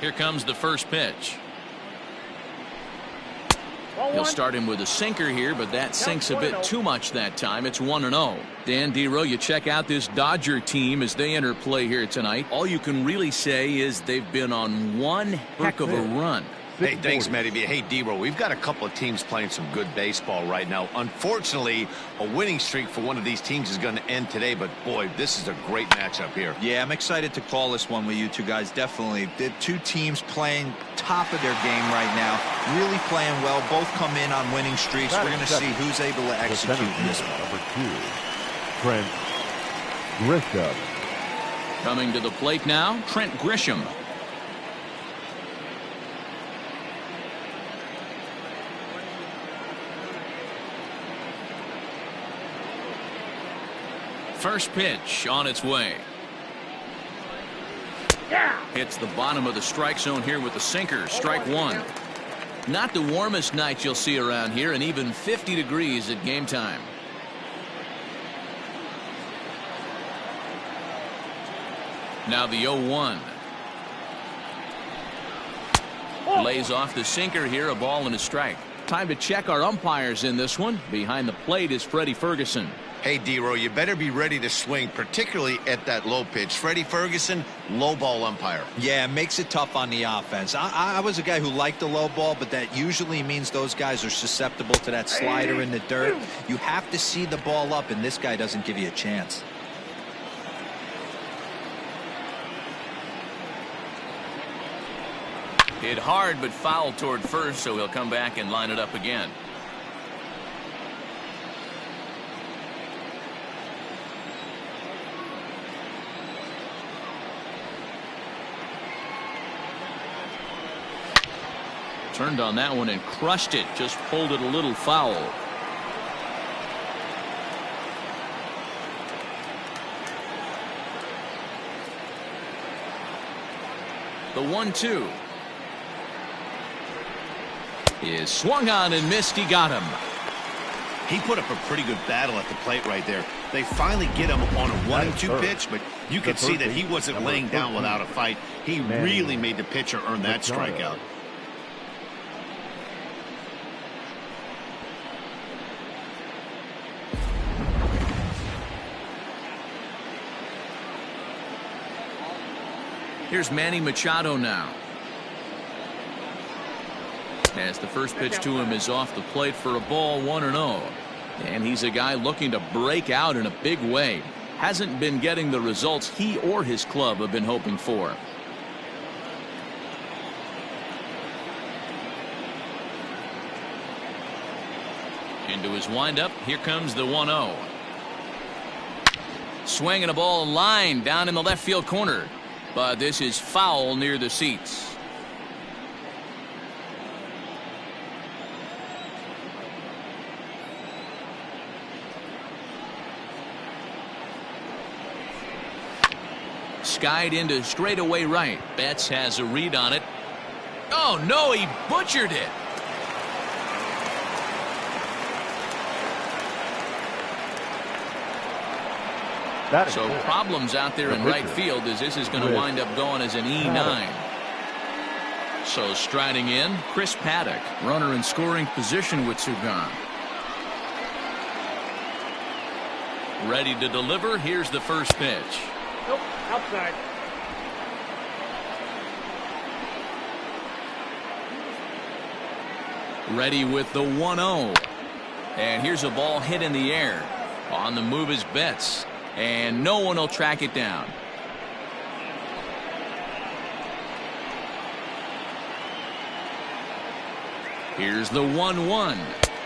Here comes the first pitch. He'll start him with a sinker here, but that sinks a bit too much that time. It's 1-0. Dan Dero, you check out this Dodger team as they enter play here tonight. All you can really say is they've been on one heck of a run. Hey, thanks, Matty. Hey, Dero, we've got a couple of teams playing some good baseball right now. Unfortunately, a winning streak for one of these teams is going to end today, but boy, this is a great matchup here. Yeah, I'm excited to call this one with you two guys. Definitely. The two teams playing top of their game right now, really playing well. Both come in on winning streaks. We're going to see who's able to execute in this one. Number 2, Trent Grisham. Coming to the plate now, Trent Grisham. First pitch on its way. Hits the bottom of the strike zone here with the sinker. Strike one. Not the warmest night you'll see around here, and even 50 degrees at game time. Now the 0-1. Lays off the sinker here, a ball and a strike. Time to check our umpires in this one. Behind the plate is Freddie Ferguson. Hey, Dero, you better be ready to swing, particularly at that low pitch. Freddie Ferguson, low ball umpire. Yeah, it makes it tough on the offense. I was a guy who liked the low ball, but that usually means those guys are susceptible to that slider in the dirt. You have to see the ball up, and this guy doesn't give you a chance. Hit hard but foul toward first, so he'll come back and line it up again. Turned on that one and crushed it. Just pulled it a little foul. The 1-2 is swung on and missed. He got him. He put up a pretty good battle at the plate right there. They finally get him on a 1-2 pitch, but you could see that he wasn't laying down without a fight. He really made the pitcher earn that strikeout. Here's Manny Machado now. As the first pitch to him is off the plate for a ball, 1-0. And he's a guy looking to break out in a big way. Hasn't been getting the results he or his club have been hoping for. Into his windup. Here comes the 1-0. Swinging a ball line down in the left field corner. But this is foul near the seats. Skied into straightaway right. Betts has a read on it. Oh no, he butchered it. So problems out there in right field as this is going to wind up going as an E9. So striding in, Chris Paddock, runner in scoring position with two gone. Ready to deliver. Here's the first pitch. Nope, outside. Ready with the 1-0. And here's a ball hit in the air. On the move is Betts. And no one will track it down. Here's the 1-1.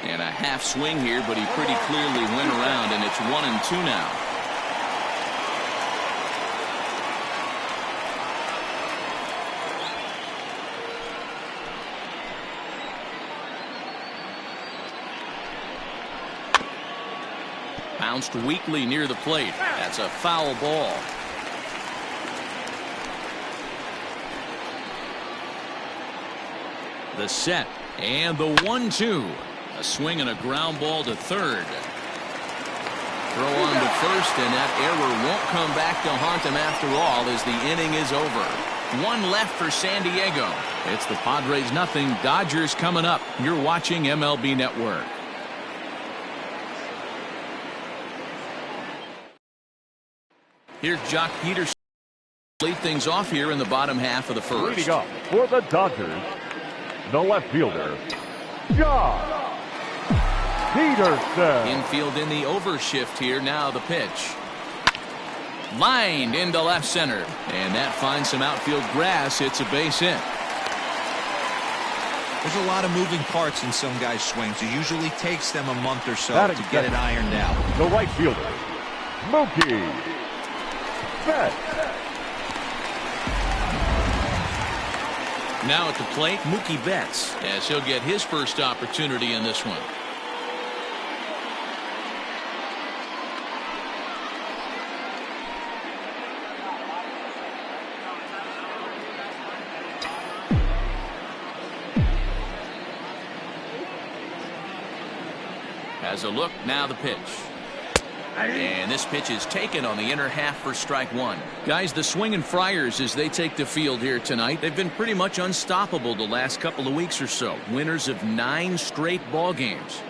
And a half swing here, but he pretty clearly went around, and it's 1-2 now. Bounced weakly near the plate. That's a foul ball. The set and the 1-2. A swing and a ground ball to third. Throw on to first, and that error won't come back to haunt him after all as the inning is over. One left for San Diego. It's the Padres nothing, Dodgers coming up. You're watching MLB Network. Here's Jock Peterson. Lead things off here in the bottom half of the first. Leading up for the Dodgers, the left fielder, Jock Peterson. Infield in the overshift here. Now the pitch. Lined into left center. And that finds some outfield grass. It's a base hit. There's a lot of moving parts in some guys' swings. It usually takes them a month or so Batting to get it ironed out. The right fielder, Mookie Betts. Now at the plate, Mookie Betts, as he'll get his first opportunity in this one. Has a look, now the pitch. And this pitch is taken on the inner half for strike one. Guys, the swinging Friars as they take the field here tonight. They've been pretty much unstoppable the last couple of weeks or so. Winners of 9 straight ball games.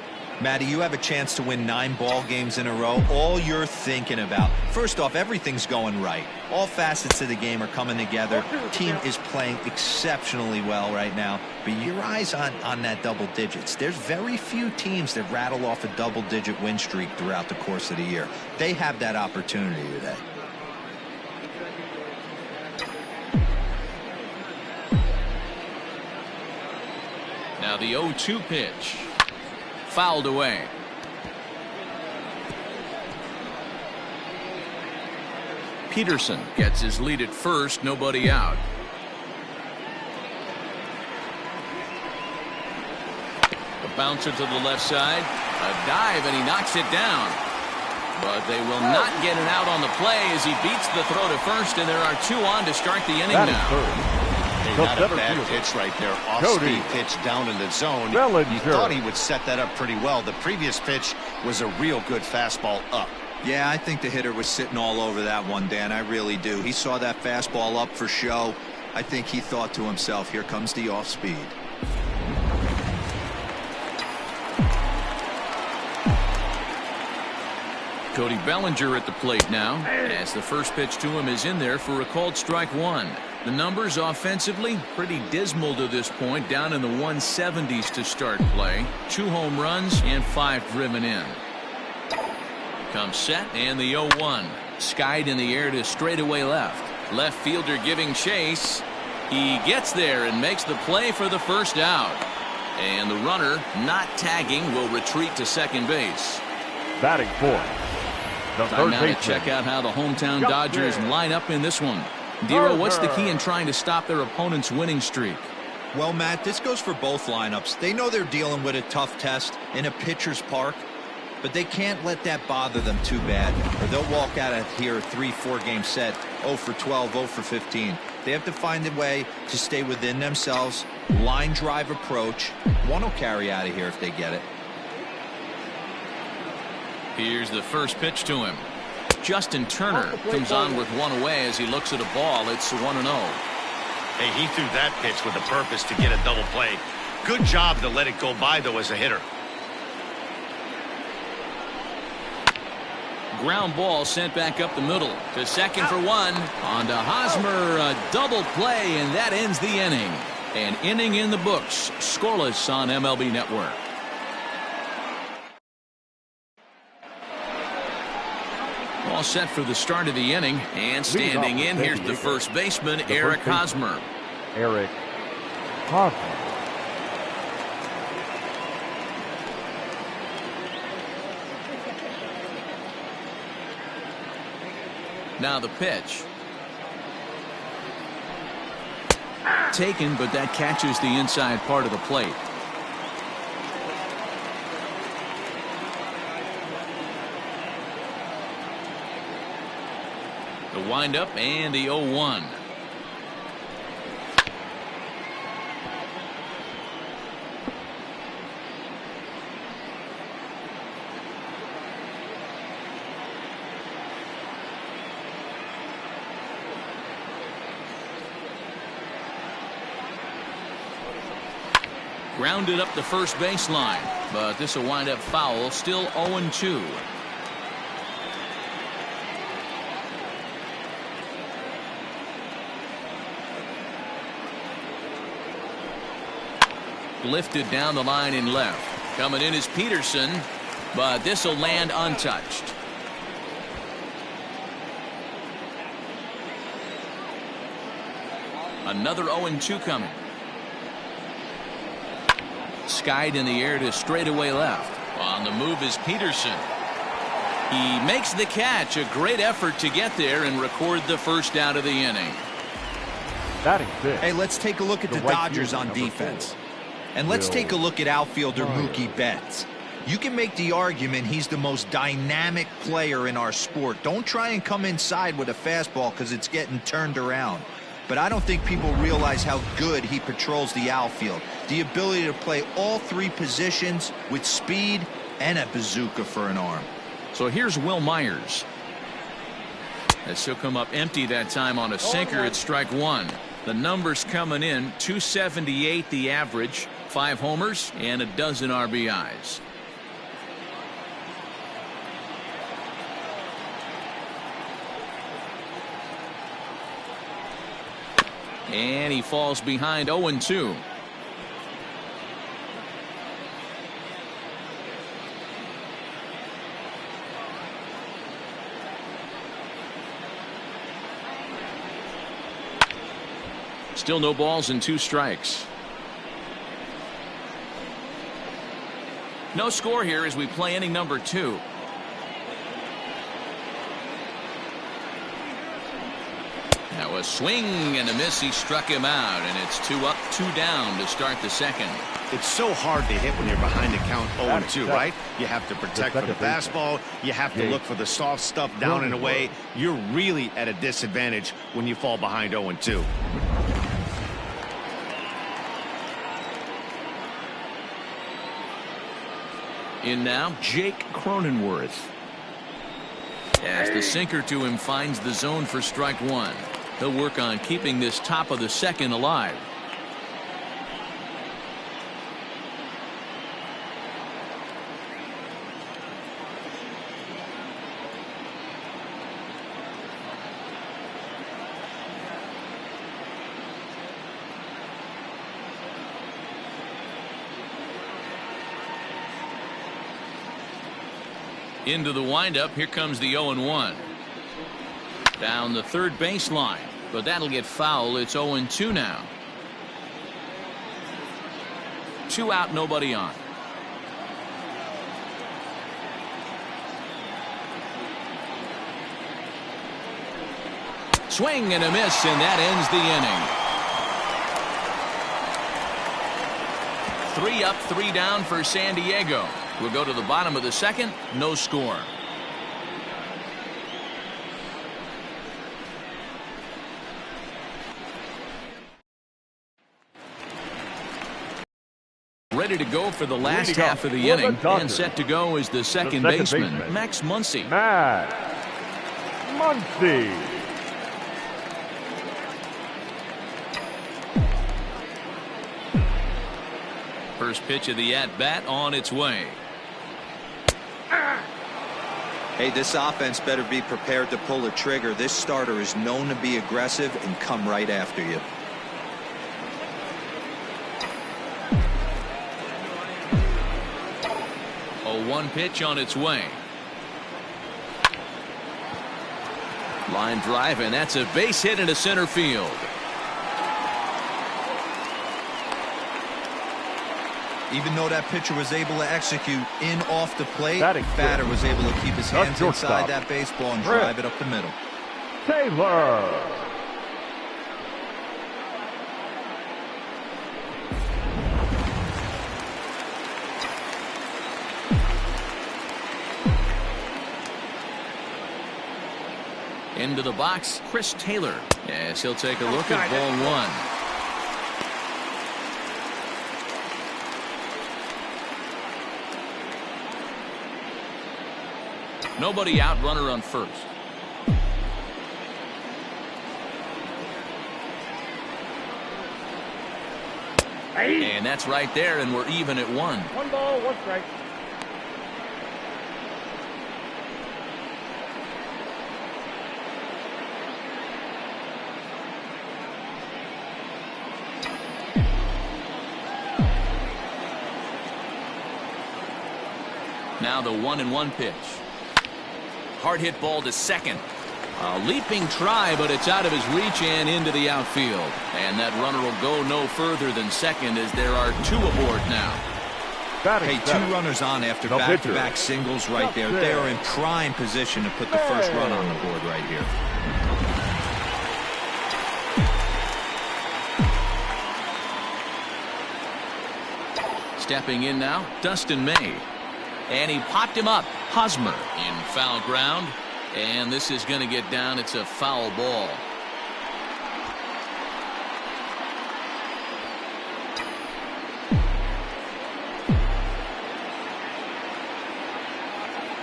Matty, you have a chance to win 9 ball games in a row. All you're thinking about, first off, everything's going right. All facets of the game are coming together. Team is playing exceptionally well right now. But your eyes on that double digits. There's very few teams that rattle off a double-digit win streak throughout the course of the year. They have that opportunity today. Now the 0-2 pitch. Fouled away. Peterson gets his lead at first, nobody out. The bouncer to the left side, a dive, and he knocks it down. But they will not get it out on the play as he beats the throw to first, and there are 2 on to start the inning now. Hey, not a bad pitch right there. Off-speed pitch down in the zone. You thought he would set that up pretty well. The previous pitch was a real good fastball up. Yeah, I think the hitter was sitting all over that one, Dan. I really do. He saw that fastball up for show. I think he thought to himself, here comes the off-speed. Cody Bellinger at the plate now, as the first pitch to him is in there for a called strike one. The numbers offensively pretty dismal to this point, down in the 170s to start play. 2 home runs and 5 driven in. Comes set and the 0-1. Skied in the air to straightaway left. Left fielder giving chase. He gets there and makes the play for the first out. And the runner, not tagging, will retreat to second base. Batting fourth. Time now to check out how the hometown Dodgers line up in this one. Dero, what's the key in trying to stop their opponent's winning streak? Well, Matt, this goes for both lineups. They know they're dealing with a tough test in a pitcher's park, but they can't let that bother them too bad, or they'll walk out of here a 3-4 game set, 0 for 12, 0 for 15. They have to find a way to stay within themselves, line drive approach. One will carry out of here if they get it. Here's the first pitch to him. Justin Turner comes on with one away as he looks at a ball. It's 1-0. Hey, he threw that pitch with a purpose to get a double play. Good job to let it go by, though, as a hitter. Ground ball sent back up the middle to second for one. On to Hosmer, a double play, and that ends the inning. An inning in the books. Scoreless on MLB Network. All set for the start of the inning, and standing in, here's the first baseman, Eric Hosmer. Eric Hosmer. Now the pitch. Taken, but that catches the inside part of the plate. The windup and the 0-1. Grounded up the first baseline, but this will wind up foul. Still 0-2. Lifted down the line in left. Coming in is Peterson, but this will land untouched. Another 0-2 coming. Skied in the air to straightaway left. On the move is Peterson. He makes the catch. A great effort to get there and record the first out of the inning. Hey, let's take a look at the Dodgers on defense. And let's take a look at outfielder Mookie Betts. You can make the argument he's the most dynamic player in our sport. Don't try and come inside with a fastball because it's getting turned around. But I don't think people realize how good he patrols the outfield. The ability to play all three positions with speed and a bazooka for an arm. So here's Will Myers. As he'll come up empty that time on a sinker at strike one. The numbers coming in, 278 the average, 5 homers and a dozen RBIs. And he falls behind 0-2. Still no balls and 2 strikes. No score here as we play inning number 2. Now a swing and a miss. He struck him out, and it's 2 up, 2 down to start the second. It's so hard to hit when you're behind the count 0-2, right? You have to protect for the fastball. You have to look for the soft stuff down and away. You're really at a disadvantage when you fall behind 0-2. In now, Jake Cronenworth. As the sinker to him finds the zone for strike one. He'll work on keeping this top of the second alive. Into the windup. Here comes the 0-1. Down the third baseline, but that'll get foul. It's 0-2 now. 2 out, nobody on. Swing and a miss, and that ends the inning. 3 up, 3 down for San Diego. We'll go to the bottom of the second. No score. Ready to go for the last half of the inning, and set to go is the second baseman, Max Muncy. Max Muncy. First pitch of the at-bat on its way. Hey, this offense better be prepared to pull a trigger. This starter is known to be aggressive and come right after you. A 1 pitch on its way. Line drive, and that's a base hit into center field. Even though that pitcher was able to execute in off the plate, batter was able to keep his hands inside that baseball and drive it up the middle. Taylor. Into the box, Chris Taylor. Yes, he'll take a look at ball 1. Nobody out, runner on first. And that's right there, and we're even at 1. 1 ball, 1 strike. Now the 1-1 pitch. Hard hit ball to second. A leaping try, but it's out of his reach and into the outfield. And that runner will go no further than second as there are 2 aboard now. Hey, 2 runners on after back-to-back singles right there. They are in prime position to put the first run on the board right here. Stepping in now, Dustin May. And he popped him up. Hosmer in foul ground. And this is going to get down. It's a foul ball.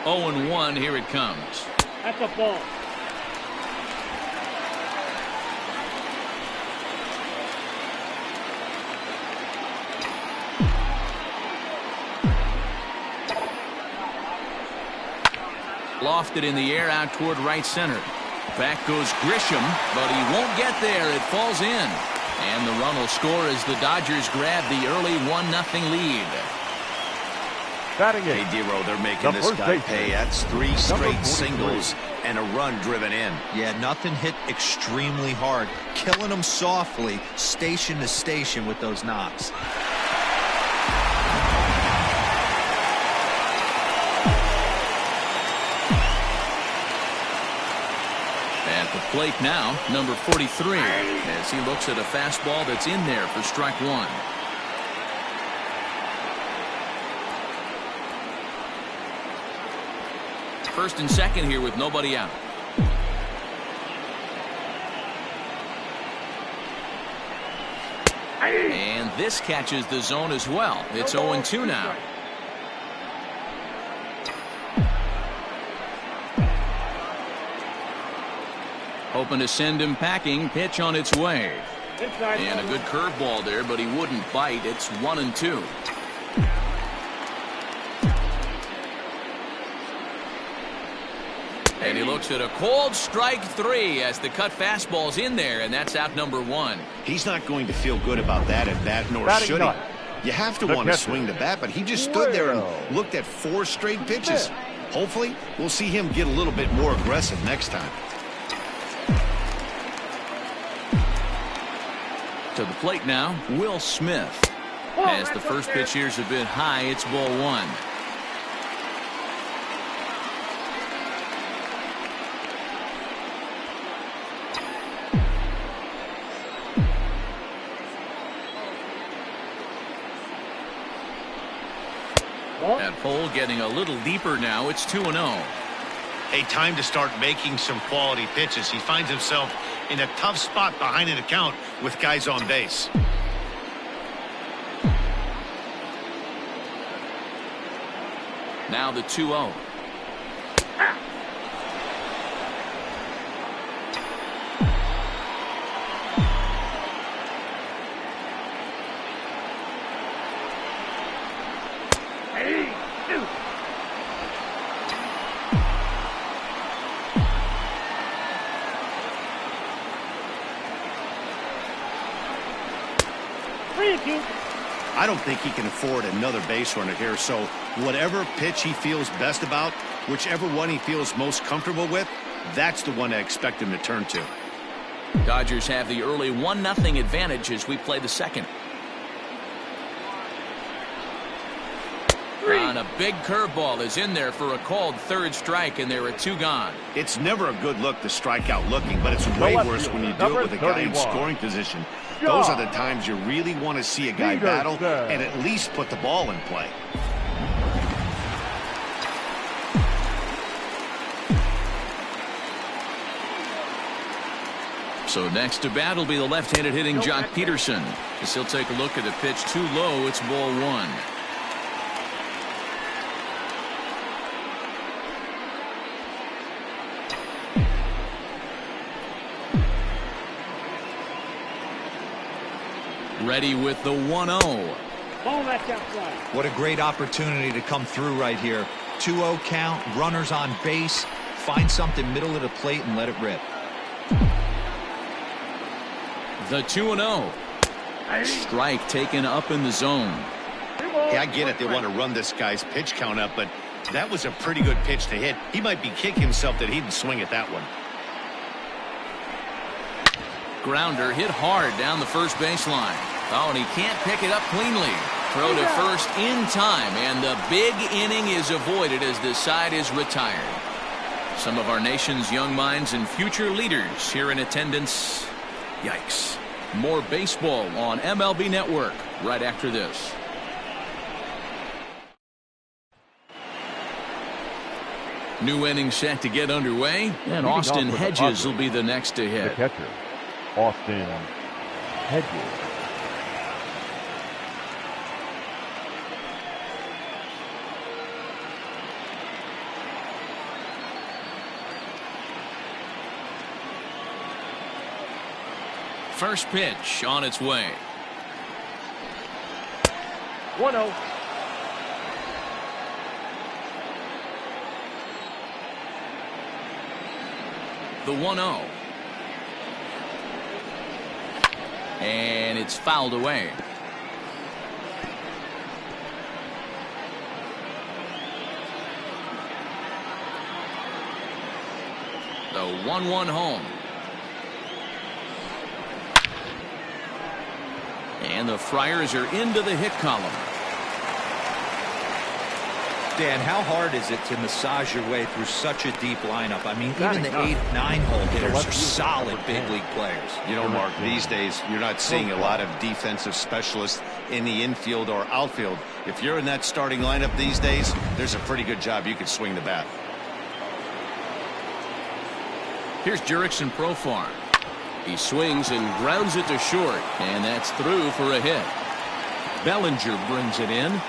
Oh, and 1. Here it comes. That's a ball. Lofted in the air out toward right center. Back goes Grisham, but he won't get there. It falls in. And the run will score as the Dodgers grab the early 1-0 lead. Hey, Dero, they're making this guy pay. That's 3 straight singles and a run driven in. Yeah, nothing hit extremely hard. Killing them softly, station to station with those knocks. At the plate now, number 43, as he looks at a fastball that's in there for strike 1. First and second here with nobody out. And this catches the zone as well. It's 0-2 now. Hoping to send him packing. Pitch on its way. And a good curveball there, but he wouldn't bite. It's 1-2. And he looks at a cold strike 3 as the cut fastball's in there, and that's out number 1. He's not going to feel good about that at bat, nor should he. You have to want to swing the bat, but he just stood there and looked at 4 straight pitches. Hopefully, we'll see him get a little bit more aggressive next time. To the plate now, Will Smith. As the first pitch here's a bit high, it's ball 1. That hole getting a little deeper now. It's 2-0. Hey, time to start making some quality pitches. He finds himself in a tough spot behind an account with guys on base. Now the 2-0. I don't think he can afford another base runner here, so whatever pitch he feels best about, whichever one he feels most comfortable with, that's the one I expect him to turn to. Dodgers have the early 1-0 advantage as we play the second. And a big curveball is in there for a called 3rd strike, and there are 2 gone. It's never a good look to strike out looking, but it's way worse when you do it with a guy in scoring position. Those are the times you really want to see a guy battle and at least put the ball in play. So next to bat will be the left-handed hitting Jock Peterson. As he'll take a look at the pitch too low, it's ball 1. Ready with the 1-0. What a great opportunity to come through right here. 2-0 count, runners on base. Find something middle of the plate and let it rip. The 2-0. Strike taken up in the zone. Yeah, I get it. They want to run this guy's pitch count up, but that was a pretty good pitch to hit. He might be kicking himself that he didn't swing at that one. Grounder hit hard down the first baseline. Oh, and he can't pick it up cleanly. Throw to first in time, and the big inning is avoided as the side is retired. Some of our nation's young minds and future leaders here in attendance. Yikes. More baseball on MLB Network right after this. New inning set to get underway, and Austin Hedges will be the next to hit. The catcher, Austin Hedges. First pitch on its way. 1-0. The 1-0. And it's fouled away. The 1-1 home. And the Friars are into the hit column. Dan, how hard is it to massage your way through such a deep lineup? I mean, even the 8-9 hole hitters are solid big league players. You know, Mark, these days you're not seeing a lot of defensive specialists in the infield or outfield. If you're in that starting lineup these days, there's a pretty good job you can swing the bat. Here's Jurickson Profar. He swings and grounds it to short, and that's through for a hit. Bellinger brings it in.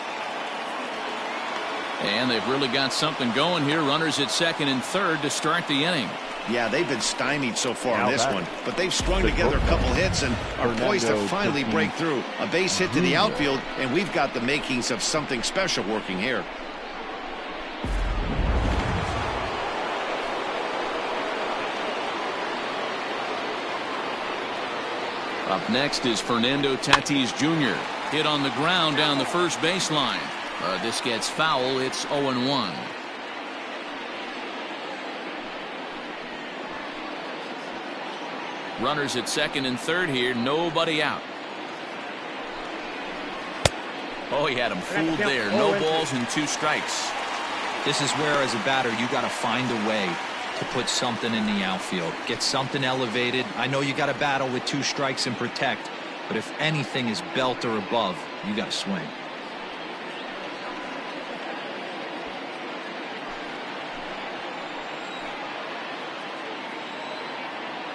And they've really got something going here. Runners at second and third to start the inning. Yeah, they've been stymied so far in this one, but they've strung together a couple hits and are poised to finally break through. A base hit to the outfield, and we've got the makings of something special working here. Up next is Fernando Tatis Jr. Hit on the ground down the first baseline. This gets foul. It's 0-1. Runners at second and third here. Nobody out. Oh, he had him fooled there. No balls and 2 strikes. This is where, as a batter, you got to find a way to put something in the outfield. Get something elevated. I know you got to battle with 2 strikes and protect, but if anything is belt or above, you got to swing.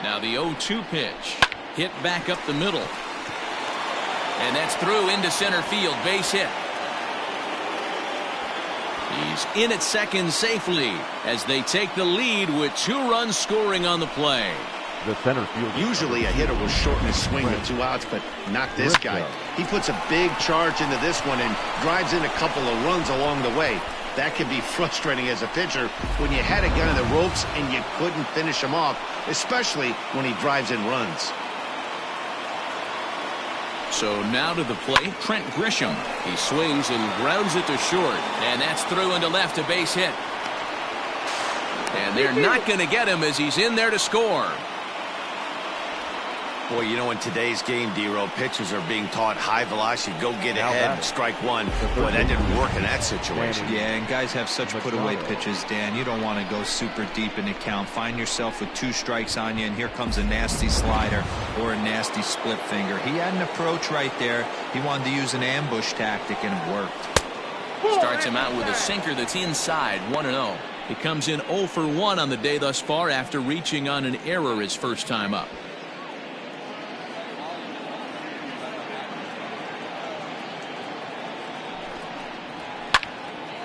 Now the 0-2 pitch. Hit back up the middle. And that's through into center field. Base hit. He's in at second safely as they take the lead with 2 runs scoring on the play. The center field. Usually a hitter will shorten his swing with 2 outs, but not this guy. He puts a big charge into this one and drives in a couple of runs along the way. That can be frustrating as a pitcher when you had a gun in the ropes and you couldn't finish him off, especially when he drives in runs. So now to the plate, Trent Grisham. He swings and grounds it to short, and that's through into left, a base hit. And they're not going to get him as he's in there to score. Boy, you know, in today's game, D-Row, pitchers are being taught high velocity, go get ahead, strike one. Boy, that didn't work in that situation. Yeah, and guys have such put-away pitches, Dan. You don't want to go super deep in the count. Find yourself with 2 strikes on you, and here comes a nasty slider or a nasty split finger. He had an approach right there. He wanted to use an ambush tactic, and it worked. Starts him out with a sinker that's inside, 1-0. He comes in 0 for 1 on the day thus far after reaching on an error his first time up.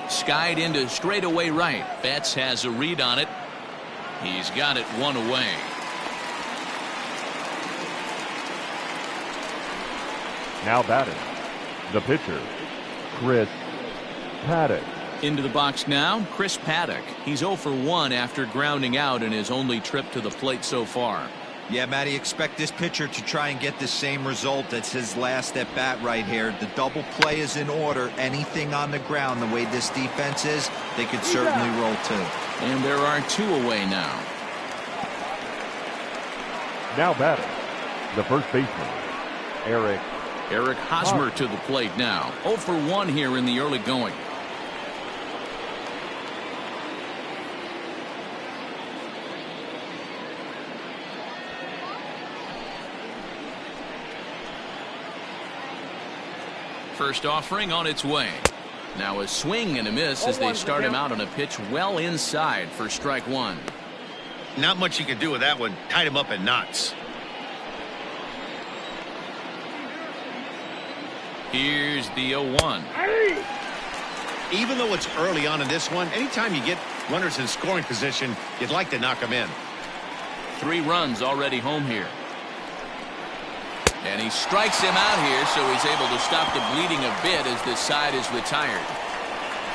Skied into straightaway right. Betts has a read on it. He's got it 1 away. Now batting, the pitcher, Chris Paddock. Into the box now, Chris Paddock. He's 0 for 1 after grounding out in his only trip to the plate so far. Yeah, Matty, expect this pitcher to try and get the same result. That's his last at bat right here. The double play is in order. Anything on the ground, the way this defense is, they could certainly roll too. And there are 2 away now. Now batting, the first baseman, Eric Hosmer to the plate now. 0 for 1 here in the early going. First offering on its way. Now a swing and a miss as they start him out on a pitch well inside for strike 1. Not much you can do with that one. Tied him up in knots. Here's the 0-1. Even though it's early on in this one, anytime you get runners in scoring position, you'd like to knock them in. 3 runs already home here. And he strikes him out here, so he's able to stop the bleeding a bit as this side is retired.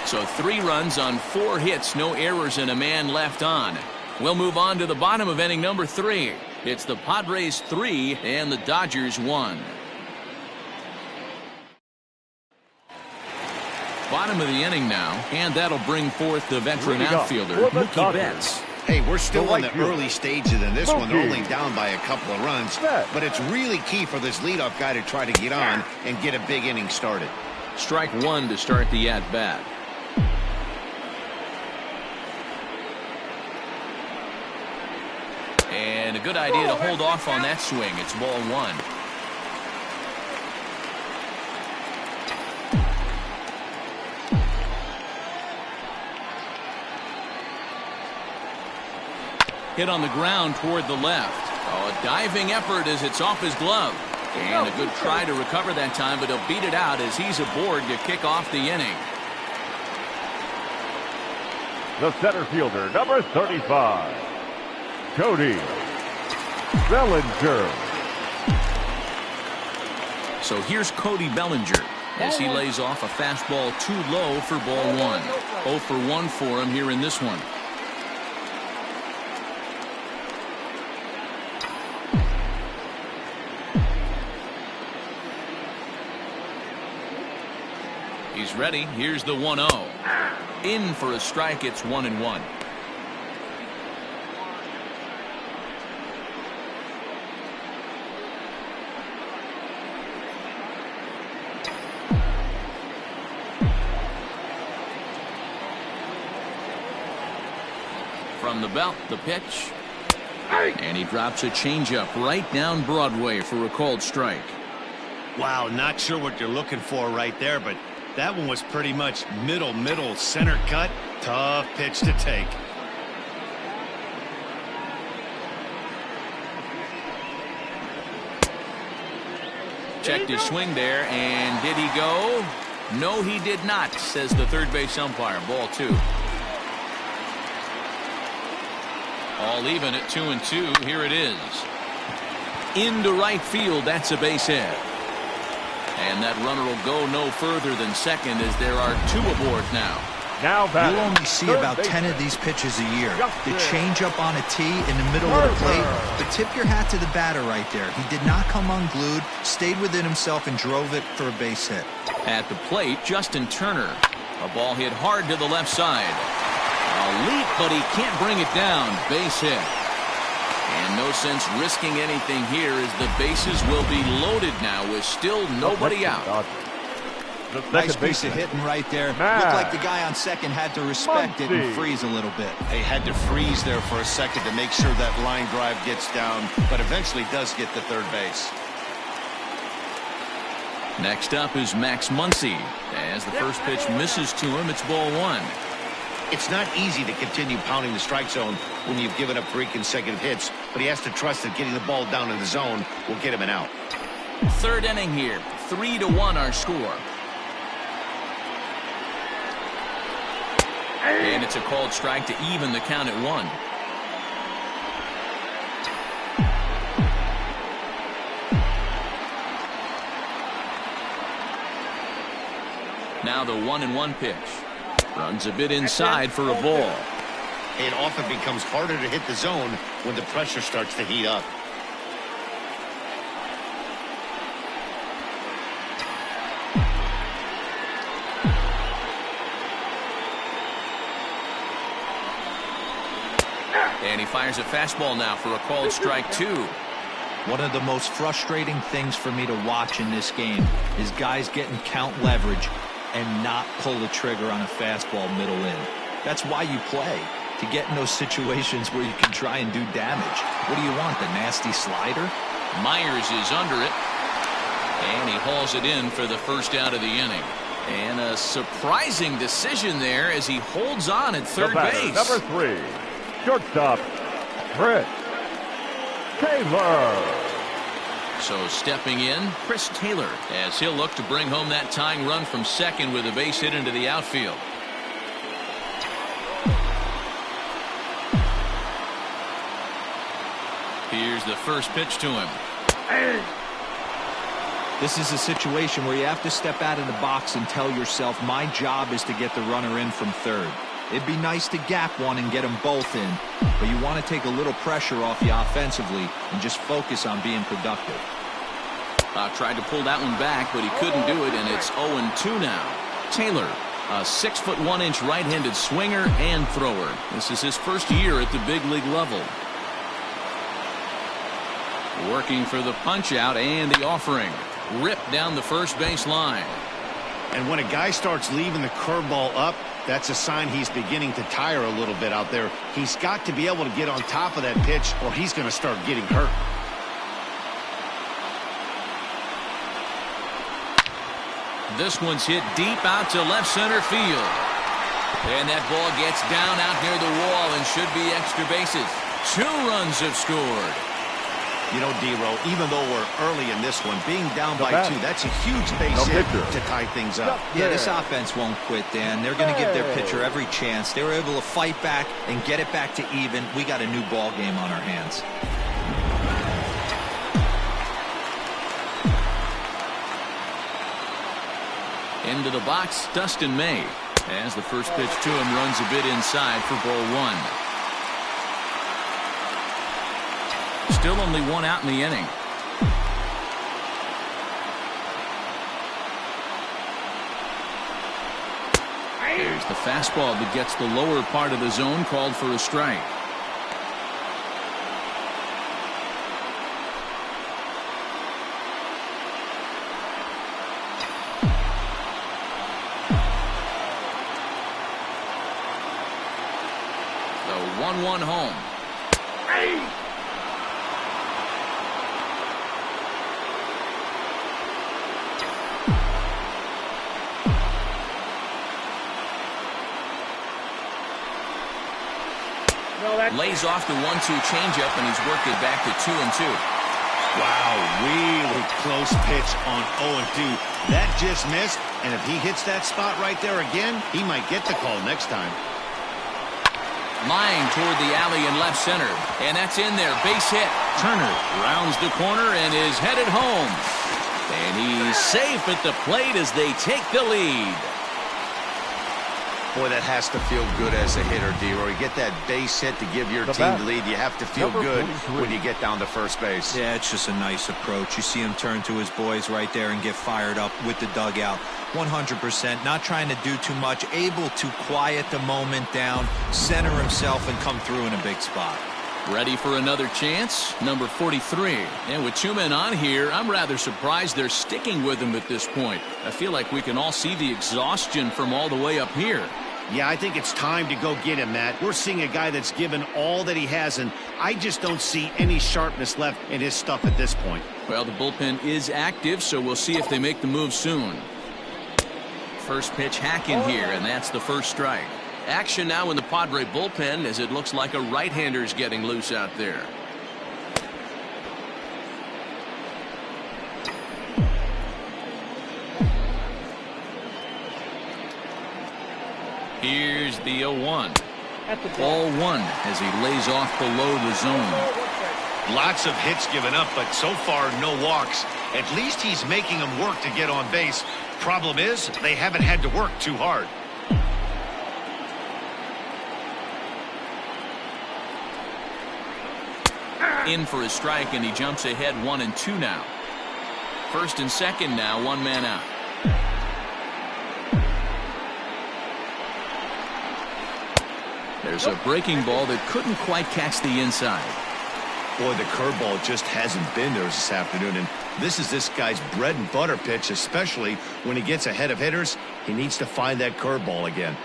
So 3 runs on 4 hits, no errors, and a man left on. We'll move on to the bottom of inning number 3. It's the Padres 3 and the Dodgers 1. Bottom of the inning now, and that'll bring forth the veteran outfielder, Mookie Betts. Hey, we're still in the early stages in this one. They're only down by a couple of runs, but it's really key for this leadoff guy to try to get on and get a big inning started. Strike 1 to start the at-bat. And a good idea to hold off on that swing. It's ball 1. Hit on the ground toward the left. Oh, a diving effort as it's off his glove. And a good try to recover that time, but he'll beat it out as he's aboard to kick off the inning. The center fielder, number 35, Cody Bellinger. So here's Cody Bellinger as he lays off a fastball too low for ball 1. 0 for 1 for him here in this one. He's ready. Here's the 1-0. In for a strike. It's 1-1. From the belt, the pitch. And he drops a changeup right down Broadway for a called strike. Wow, not sure what you're looking for right there, but that one was pretty much middle center cut. Tough pitch to take. Checked his swing there, and did he go? No, he did not, says the third base umpire. Ball 2. All even at 2-2. Here it is. Into right field. That's a base hit. And that runner will go no further than second as there are 2 aboard now. You'll only see about 10 of these pitches a year. The changeup on a tee in the middle of the plate. But tip your hat to the batter right there. He did not come unglued, stayed within himself, and drove it for a base hit. At the plate, Justin Turner. A ball hit hard to the left side. A leap, but he can't bring it down. Base hit. And no sense risking anything here as the bases will be loaded now with still nobody out. Nice piece of hitting right there. Looked like the guy on second had to respect it and freeze a little bit. They had to freeze there for a second to make sure that line drive gets down, but eventually does get to third base. Next up is Max Muncy. As the first pitch misses to him, it's ball 1. It's not easy to continue pounding the strike zone when you've given up 3 consecutive hits, but he has to trust that getting the ball down in the zone will get him an out. Third inning here. 3-1 our score. And it's a called strike to even the count at 1. Now the 1-1 pitch. Runs a bit inside for a ball. It often becomes harder to hit the zone when the pressure starts to heat up. And he fires a fastball now for a called strike 2. One of the most frustrating things for me to watch in this game is guys getting count leverage and not pull the trigger on a fastball middle in. That's why you play, to get in those situations where you can try and do damage. What do you want, the nasty slider? Myers is under it, and he hauls it in for the first out of the inning. And a surprising decision there as he holds on at third base. Number 3, shortstop, Chris Taylor. So stepping in, Chris Taylor, as he'll look to bring home that tying run from second with a base hit into the outfield. Here's the first pitch to him. This is a situation where you have to step out of the box and tell yourself, my job is to get the runner in from third. It'd be nice to gap one and get them both in, but you want to take a little pressure off you offensively and just focus on being productive. Tried to pull that one back, but he couldn't do it, and it's 0-2 now. Taylor, a 6'1" right-handed swinger and thrower. This is his first year at the big league level. Working for the punch out and the offering. Ripped down the first base line. And when a guy starts leaving the curveball up, that's a sign he's beginning to tire a little bit out there. He's got to be able to get on top of that pitch or he's going to start getting hurt. This one's hit deep out to left center field. And that ball gets down out near the wall and should be extra bases. 2 runs have scored. You know, D-Row, even though we're early in this one, being down by 2, that's a huge base hit to tie things up. Yeah, this offense won't quit, Dan. They're going to give their pitcher every chance. They were able to fight back and get it back to even. We got a new ball game on our hands. Into the box, Dustin May. As the first pitch to him runs a bit inside for ball 1. Still only 1 out in the inning. There's the fastball that gets the lower part of the zone, called for a strike. The 1-1 home. Lays off the 1-2 changeup, and he's worked it back to 2-2. Wow, really close pitch on 0-2. That just missed, and if he hits that spot right there again, he might get the call next time. Line toward the alley in left center, and that's in there. Base hit. Turner rounds the corner and is headed home. And he's safe at the plate as they take the lead. Boy, that has to feel good as a hitter, D-Roy. You get that base hit to give your team the lead. You have to feel good when you get down to first base. Yeah, it's just a nice approach. You see him turn to his boys right there and get fired up with the dugout. 100%, not trying to do too much, able to quiet the moment down, center himself, and come through in a big spot. Ready for another chance? Number 43. And with 2 men on here, I'm rather surprised they're sticking with him at this point. I feel like we can all see the exhaustion from all the way up here. Yeah, I think it's time to go get him, Matt. We're seeing a guy that's given all that he has, and I just don't see any sharpness left in his stuff at this point. Well, the bullpen is active, so we'll see if they make the move soon. First pitch hack in here, and that's the first strike. Action now in the Padre bullpen as it looks like a right-hander's getting loose out there. Here's the 0-1. Ball 1 as he lays off below the zone. Lots of hits given up, but so far no walks. At least he's making them work to get on base. Problem is, they haven't had to work too hard. In for a strike, and he jumps ahead 1-2 now. First and second now, one man out. There's a breaking ball that couldn't quite catch the inside. Boy, the curveball just hasn't been there this afternoon, and this is this guy's bread and butter pitch, especially when he gets ahead of hitters. He needs to find that curveball again.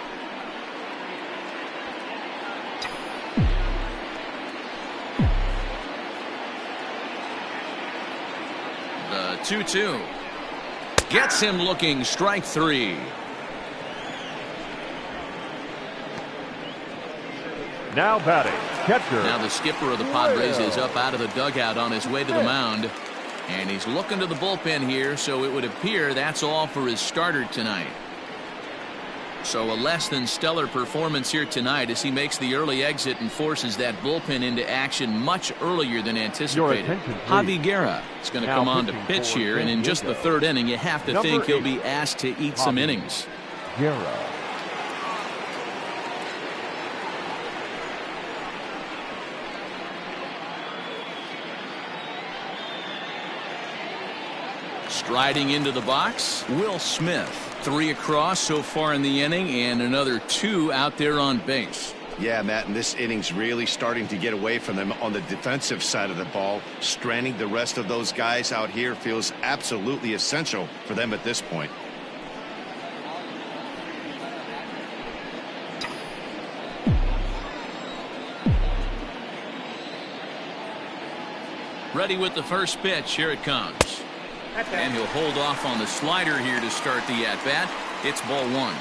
The 2-2 gets him looking. Strike three. Now batting, catcher. Now the skipper of the Padres is up out of the dugout on his way to the mound. And he's looking to the bullpen here, so it would appear that's all for his starter tonight. So a less than stellar performance here tonight as he makes the early exit and forces that bullpen into action much earlier than anticipated. Javi Guerra is going to come on to pitch here, and in just the third inning, you have to think he'll be asked to eat some innings. Guerra. Striding into the box, Will Smith. 3 across so far in the inning, and another 2 out there on base. Yeah, Matt, and this inning's really starting to get away from them on the defensive side of the ball. Stranding the rest of those guys out here feels absolutely essential for them at this point. Ready with the first pitch. Here it comes. And he'll hold off on the slider here to start the at-bat. It's ball one.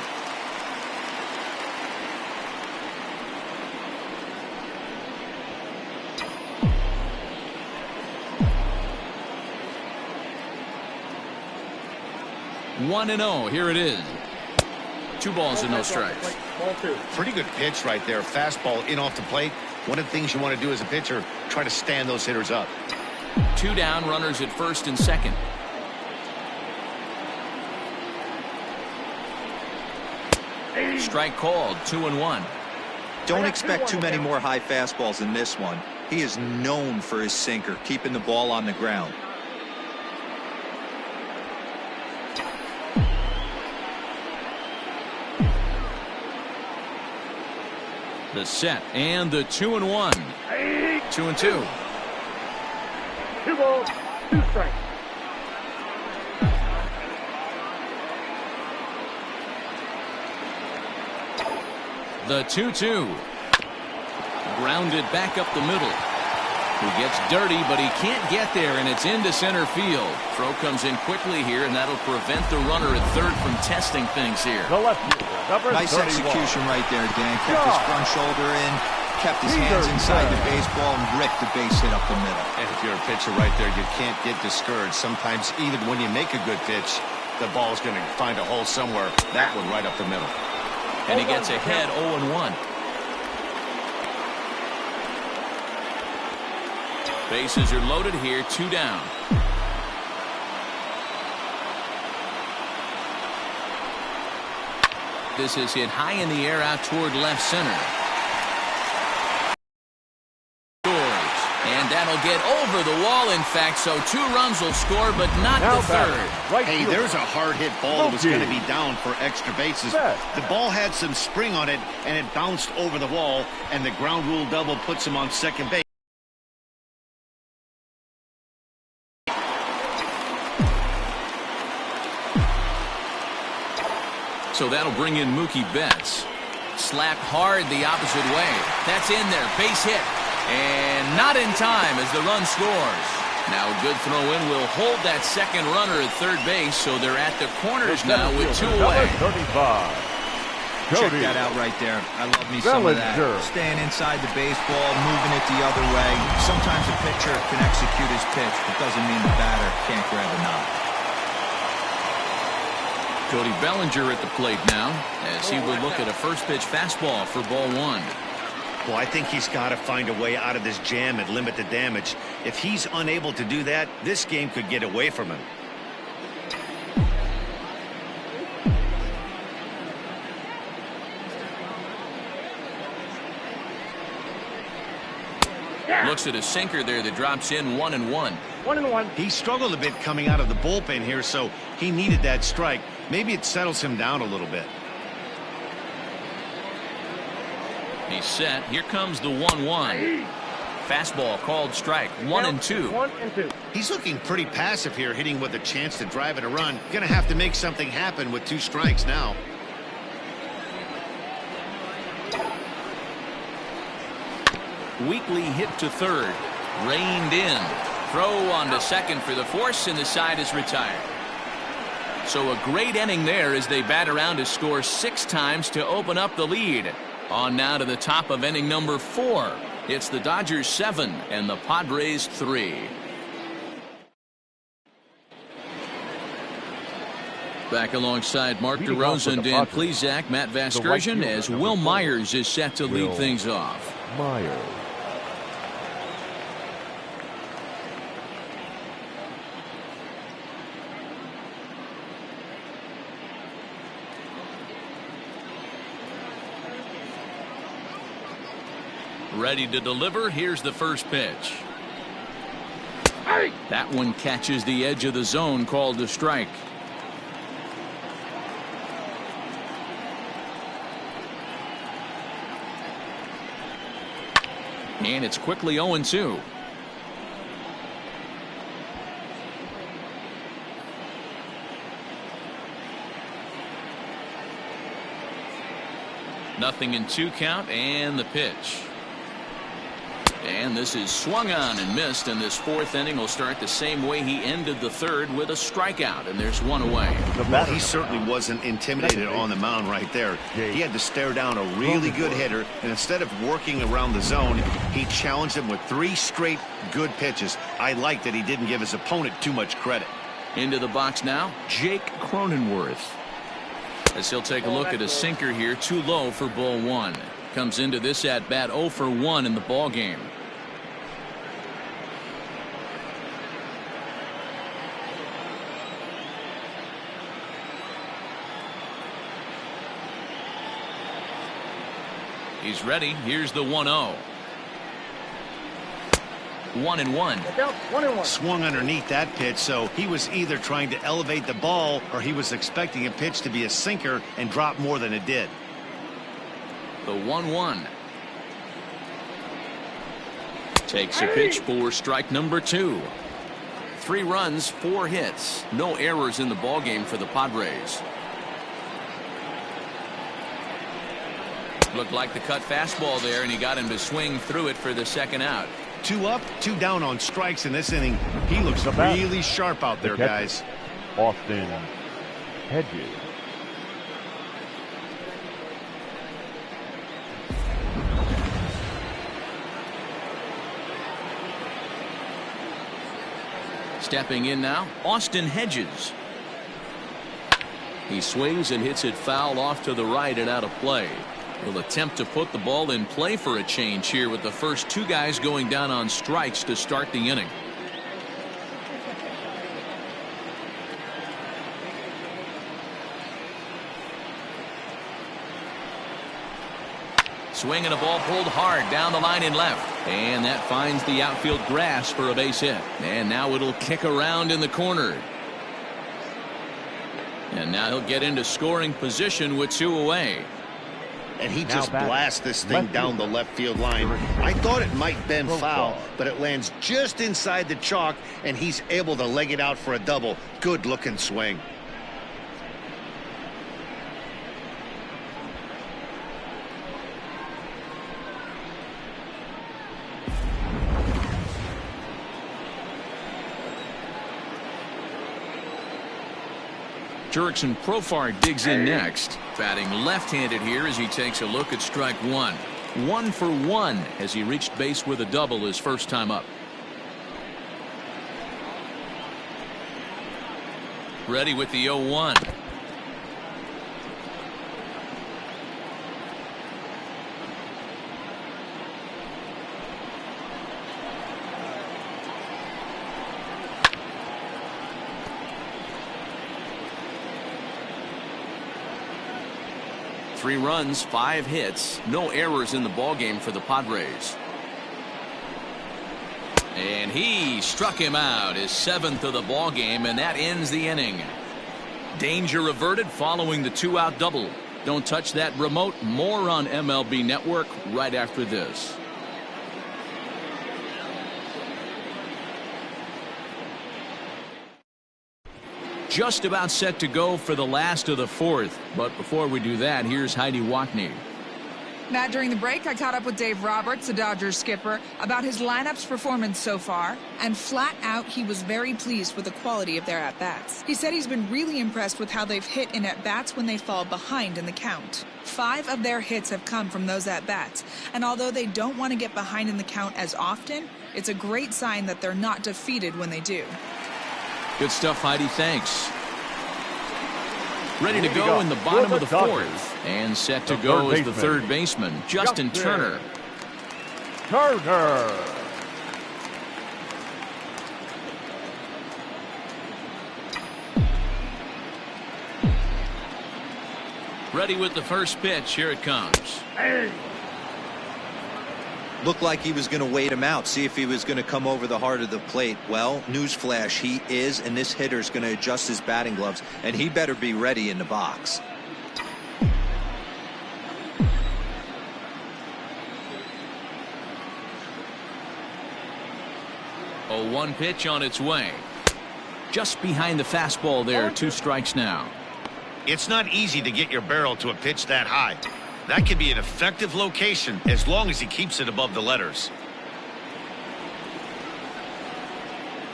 One and 0. Here it is. 2 balls and no strikes. Pretty good pitch right there. Fastball in off the plate. One of the things you want to do as a pitcher, try to stand those hitters up. 2 down, runners at first and second. Strike called. 2-1. Don't expect too many more high fastballs in this one. He is known for his sinker, keeping the ball on the ground. The set and the 2-1. 2-2. 2 balls, 2 strikes. The 2-2. Grounded back up the middle. He gets dirty, but he can't get there, and it's into center field. Throw comes in quickly here, and that'll prevent the runner at third from testing things here. The left fielder, number Nice 31. execution right there, Dan. Kept his front shoulder in, kept his hands inside the baseball, and ripped the base hit up the middle. And if you're a pitcher right there, you can't get discouraged. Sometimes even when you make a good pitch, the ball's going to find a hole somewhere. That one right up the middle. And he gets ahead 0-1. Bases are loaded here. 2 down. This is hit high in the air out toward left center. Scores. And that'll get over the wall, in fact, so 2 runs will score, but not Now the third. Right Hey, fielder. there's a hard hit ball that was going to be down for extra bases. Set. The ball had some spring on it, and it bounced over the wall, and the ground rule double puts him on second base. So that'll bring in Mookie Betts. Slapped hard the opposite way. That's in there. Base hit. And not in time as the run scores. Now a good throw in will hold that second runner at third base, so they're at the corners now with 2 away. Number 35. Check Cody that out right there. I love me some of that. Bellinger. Staying inside the baseball, moving it the other way. Sometimes a pitcher can execute his pitch, but doesn't mean the batter can't grab a knob. Cody Bellinger at the plate now as he would look at a first pitch fastball for ball one. Well, I think he's got to find a way out of this jam and limit the damage. If he's unable to do that, this game could get away from him. Looks at a sinker there that drops in 1-1. 1-1. He struggled a bit coming out of the bullpen here, so he needed that strike. Maybe it settles him down a little bit. He's set. Here comes the 1-1. Fastball called strike. 1-2. 1-2. He's looking pretty passive here, hitting with a chance to drive it a run. Gonna have to make something happen with 2 strikes now. Weakly hit to third. Reined in. Throw on to second for the force, and the side is retired. So a great inning there as they bat around to score 6 times to open up the lead. On now to the top of inning number 4. It's the Dodgers 7 and the Padres 3. Back alongside Mark DeRosa and Dan Plesac, Matt Vasgersian, as Will Myers is set to lead things off. Myers. Ready to deliver. Here's the first pitch. That one catches the edge of the zone, called a strike. And it's quickly 0-2. Nothing in 2 count, and the pitch. And this is swung on and missed, and this 4th inning will start the same way he ended the 3rd, with a strikeout, and there's 1 away. Well, he certainly wasn't intimidated on the mound right there. He had to stare down a really good hitter, and instead of working around the zone, he challenged him with 3 straight good pitches. I like that he didn't give his opponent too much credit. Into the box now, Jake Cronenworth. As he'll take a look at a sinker here, too low for ball 1. Comes into this at bat 0 for 1 in the ball game. He's ready. Here's the 1-0. 1-1. 1-1. Swung underneath that pitch, so he was either trying to elevate the ball or he was expecting a pitch to be a sinker and drop more than it did. The 1-1. Takes a pitch for strike number 2. 3 runs, 4 hits. No errors in the ballgame for the Padres. Looked like the cut fastball there, and he got him to swing through it for the 2nd out. 2 up, 2 down on strikes in this inning. He looks really sharp out there, guys. Austin Hedges. Stepping in now, Austin Hedges. He swings and hits it foul off to the right and out of play. Will attempt to put the ball in play for a change here with the first 2 guys going down on strikes to start the inning. Swing and a ball pulled hard down the line in left. And that finds the outfield grass for a base hit. And now it'll kick around in the corner. And now he'll get into scoring position with 2 away. And he just blasts this thing down the left field line. I thought it might bend foul, but it lands just inside the chalk, and he's able to leg it out for a double. Good looking swing. Jurickson Profar digs in next, batting left-handed here as he takes a look at strike 1. 1 for 1 as he reached base with a double his first time up. Ready with the 0-1. 3 runs, 5 hits, no errors in the ballgame for the Padres. And he struck him out, his 7th of the ballgame, and that ends the inning. Danger averted following the 2-out double. Don't touch that remote. More on MLB Network right after this. Just about set to go for the last of the 4th. But before we do that, here's Heidi Watney. Matt, during the break, I caught up with Dave Roberts, the Dodgers skipper, about his lineup's performance so far, and flat out, he was very pleased with the quality of their at-bats. He said he's been really impressed with how they've hit in at-bats when they fall behind in the count. 5 of their hits have come from those at-bats, and although they don't want to get behind in the count as often, it's a great sign that they're not defeated when they do. Good stuff, Heidi. Thanks. Ready to go in the bottom of the 4th. And set to go is the 3rd baseman, Justin Turner. Ready with the first pitch. Here it comes. Looked like he was going to wait him out, see if he was going to come over the heart of the plate. Well, newsflash, he is, and this hitter's going to adjust his batting gloves, and he better be ready in the box. Oh, 1 pitch on its way. Just behind the fastball there. 2 strikes now. It's not easy to get your barrel to a pitch that high. That can be an effective location as long as he keeps it above the letters.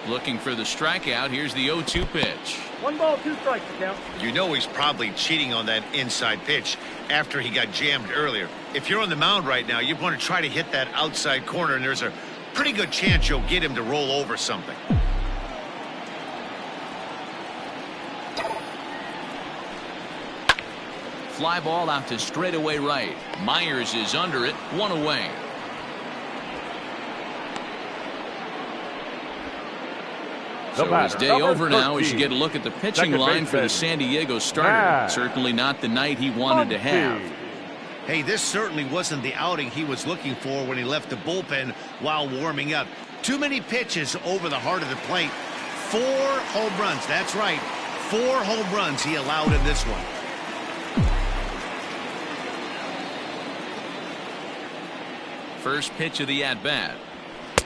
Looking for the strikeout. Here's the 0-2 pitch. 1 ball, 2 strikes, count. You know he's probably cheating on that inside pitch after he got jammed earlier. If you're on the mound right now, you want to try to hit that outside corner, and there's a pretty good chance you'll get him to roll over something. Fly ball out to straightaway right. Myers is under it. 1 away. So his day over now as you get a look at the pitching line for the San Diego starter. Certainly not the night he wanted to have. Hey, this certainly wasn't the outing he was looking for when he left the bullpen while warming up. Too many pitches over the heart of the plate. 4 home runs. That's right. 4 home runs he allowed in this one. First pitch of the at-bat.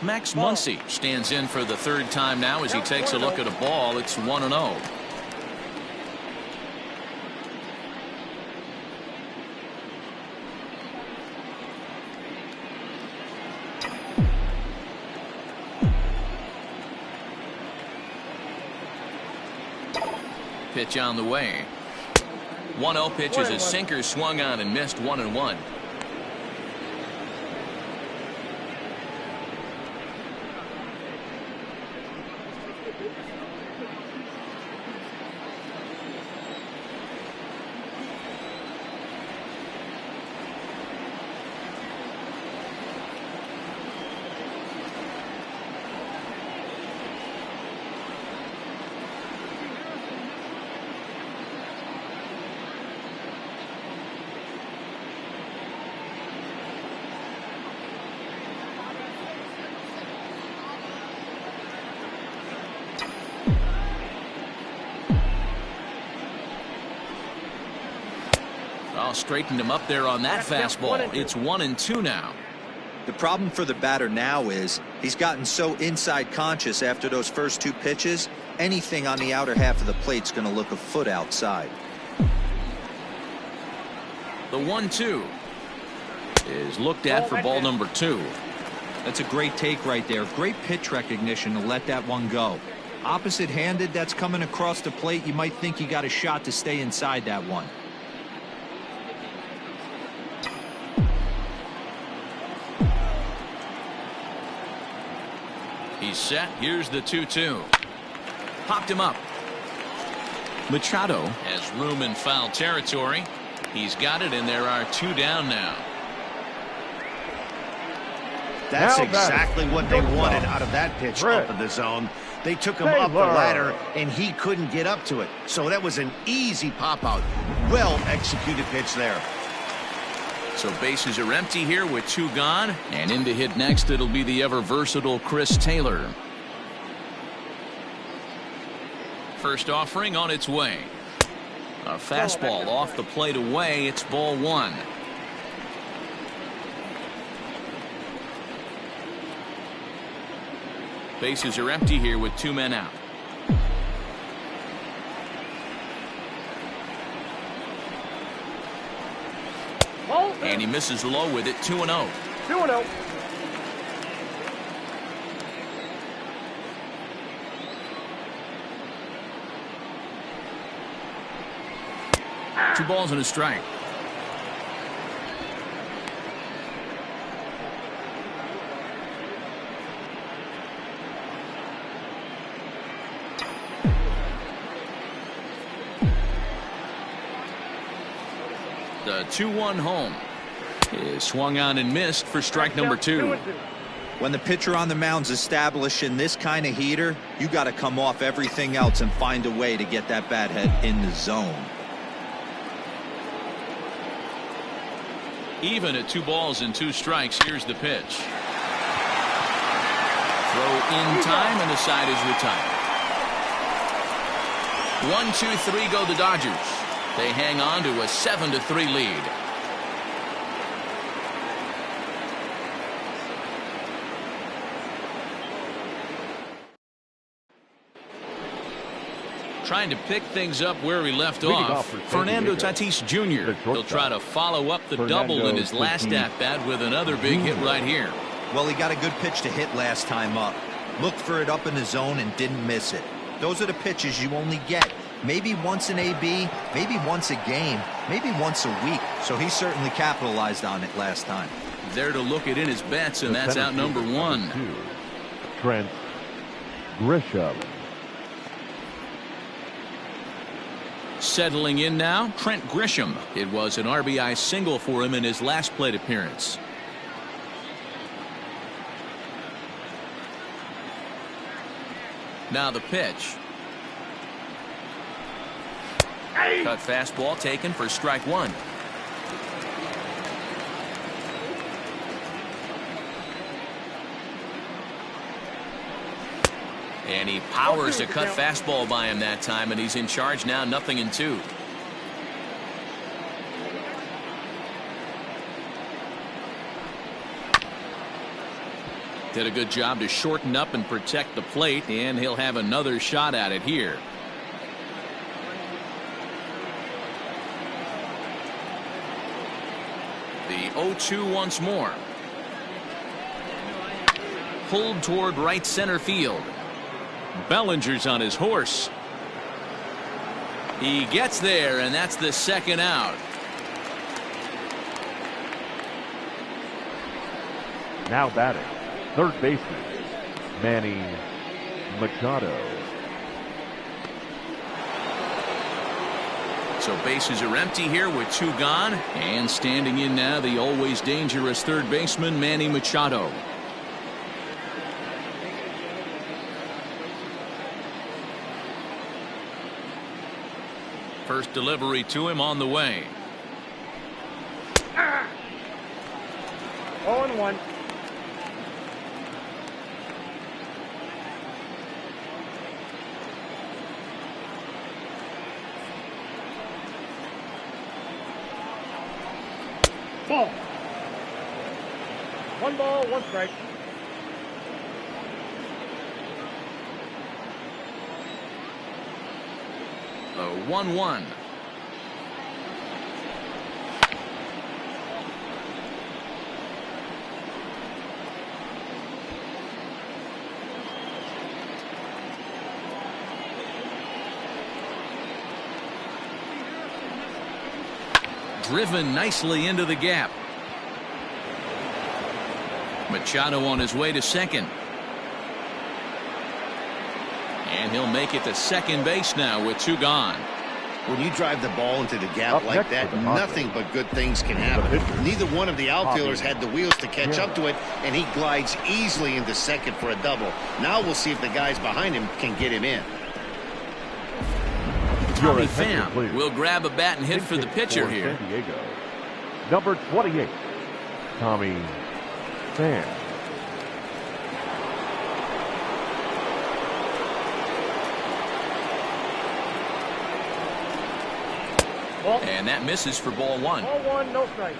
Max Muncy stands in for the 3rd time now as he takes a look at a ball. It's 1-0. Pitch on the way. 1-0 pitch is a sinker swung on and missed. 1-1. Straightened him up there on that fastball. It's 1-2 now. The problem for the batter now is he's gotten so inside conscious after those first 2 pitches. Anything on the outer half of the plate's going to look a foot outside. The 1-2 is looked at for ball number 2. That's a great take right there. Great pitch recognition to let that one go. Opposite handed, that's coming across the plate. You might think you got a shot to stay inside that one. He's set. Here's the 2-2. Popped him up. Machado has room in foul territory. He's got it, and there are 2 down now. That's exactly what they wanted out of that pitch up in the zone. They took him up the ladder, and he couldn't get up to it. So that was an easy pop-out. Well-executed pitch there. So bases are empty here with 2 gone. And in to hit next, it'll be the ever-versatile Chris Taylor. First offering on its way. A fastball off the plate away. It's ball 1. Bases are empty here with 2 men out. And he misses low with it. 2-0. 2-0. Two balls and a strike. The 2-1 home is swung on and missed for strike number 2. When the pitcher on the mound's establishing this kind of heater, you got to come off everything else and find a way to get that bat head in the zone. Even at 2 balls and 2 strikes, here's the pitch. Throw in time, and the side is retired. 1-2-3 go the Dodgers. They hang on to a 7-3 lead. Trying to pick things up where he left off. Fernando Tatis Jr. He'll try to follow up the double in his last at-bat with another big hit right here. Well, he got a good pitch to hit last time up. Looked for it up in the zone and didn't miss it. Those are the pitches you only get. Maybe once an AB, maybe once a game, maybe once a week. So he certainly capitalized on it last time. There to look at in his bets, and that's out number 1. Trent Grisham. Settling in now, Trent Grisham. It was an RBI single for him in his last plate appearance. Now the pitch. Cut fastball taken for strike 1. And he powers a cut fastball by him that time, and he's in charge now, 0-2. Did a good job to shorten up and protect the plate, and he'll have another shot at it here. The 0-2 once more. Pulled toward right center field. Bellinger's on his horse. He gets there, and that's the second out. Now batting, third baseman, Manny Machado. So bases are empty here with 2 gone. And standing in now, the always dangerous third baseman, Manny Machado. First delivery to him on the way. 0-1. Ball. 1 ball, 1 strike. A 1-1. Driven nicely into the gap. Machado on his way to second. And he'll make it to second base now with 2 gone. When you drive the ball into the gap like that, nothing but good things can happen. Neither one of the outfielders had the wheels to catch up to it, and he glides easily into second for a double. Now we'll see if the guys behind him can get him in. Tommy Pham will grab a bat and hit for the pitcher here. Number 28, Tommy Pham. And that misses for ball one. Ball one, no strike.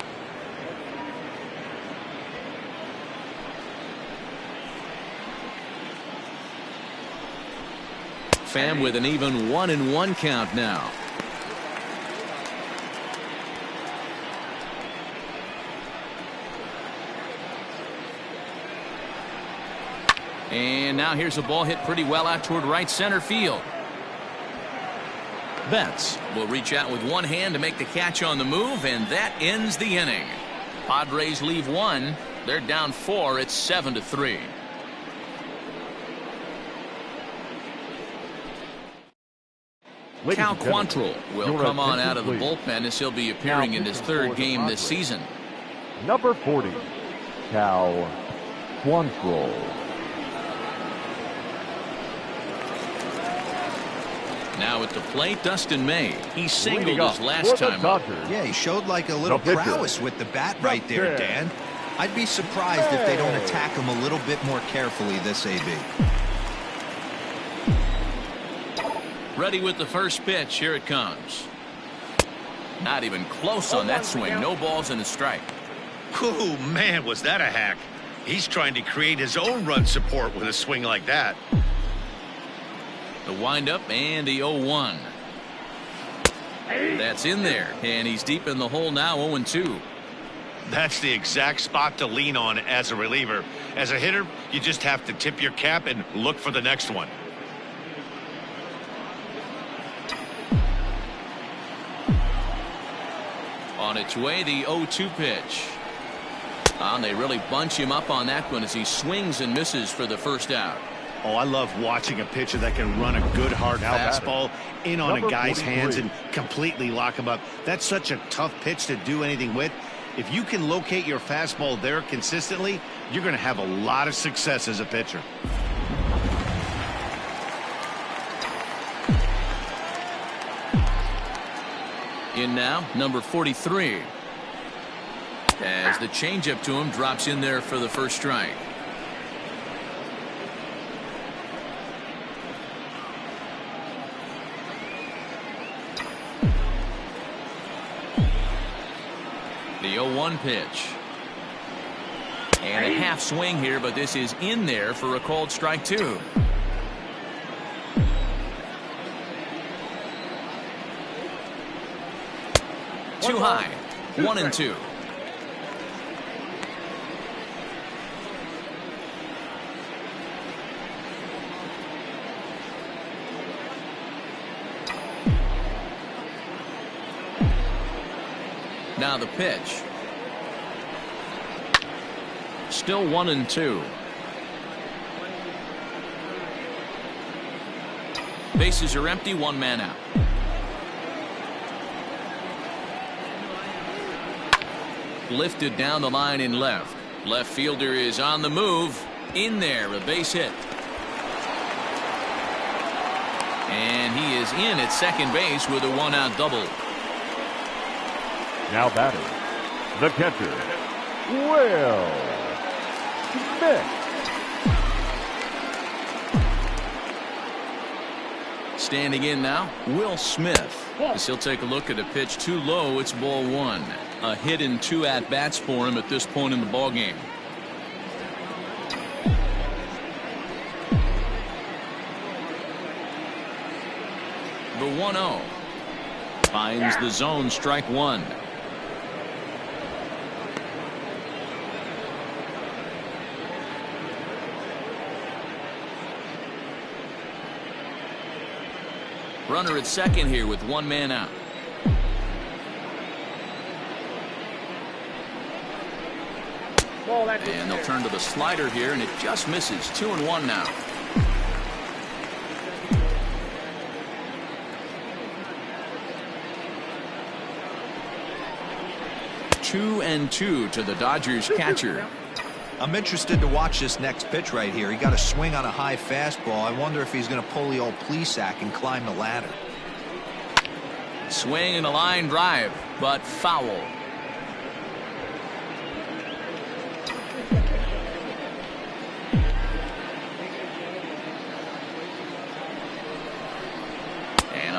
Pham with an even 1-1 count now. And now here's a ball hit pretty well out toward right center field. Betts will reach out with one hand to make the catch on the move, and that ends the inning. Padres leave one. They're down 4. It's 7-3. Cal Quantrill will come on out of the bullpen as he'll be appearing in his 3rd game this season. Number 40, Cal Quantrill. Now at the plate, Dustin May. He singled his last time up. Yeah, he showed like a little prowess with the bat right there, Dan. I'd be surprised if they don't attack him a little bit more carefully this AB. Ready with the first pitch. Here it comes. Not even close on that swing. No balls and a strike. Oh, man, was that a hack. He's trying to create his own run support with a swing like that. The windup and the 0-1. That's in there, and he's deep in the hole now, 0-2. That's the exact spot to lean on as a reliever. As a hitter, you just have to tip your cap and look for the next one. On its way, the 0-2 pitch. And they really bunch him up on that one as he swings and misses for the first out. Oh, I love watching a pitcher that can run a good hard fastball in on a guy's hands and completely lock him up. That's such a tough pitch to do anything with. If you can locate your fastball there consistently, you're going to have a lot of success as a pitcher. In now, number 43. As the changeup to him drops in there for the first strike. The 0-1 pitch. And a half swing here, but this is in there for a called strike 2. Too high. 1-2. Now the pitch. Still 1-2. Bases are empty, one man out. Lifted down the line in left. Left fielder is on the move. In there, a base hit. And he is in at second base with a one-out double. Now batting, the catcher, Will Smith. Standing in now, Will Smith. As he'll take a look at a pitch too low, it's ball 1. A hit in 2 at-bats for him at this point in the ballgame. The 1-0. Finds the zone, strike 1. Runner at second here with one man out. And they'll turn to the slider here, and it just misses. 2-1 now. Two and 2 to the Dodgers catcher. I'm interested to watch this next pitch right here. He got a swing on a high fastball. I wonder if he's going to pull the old Plesac and climb the ladder. Swing and a line drive, but foul.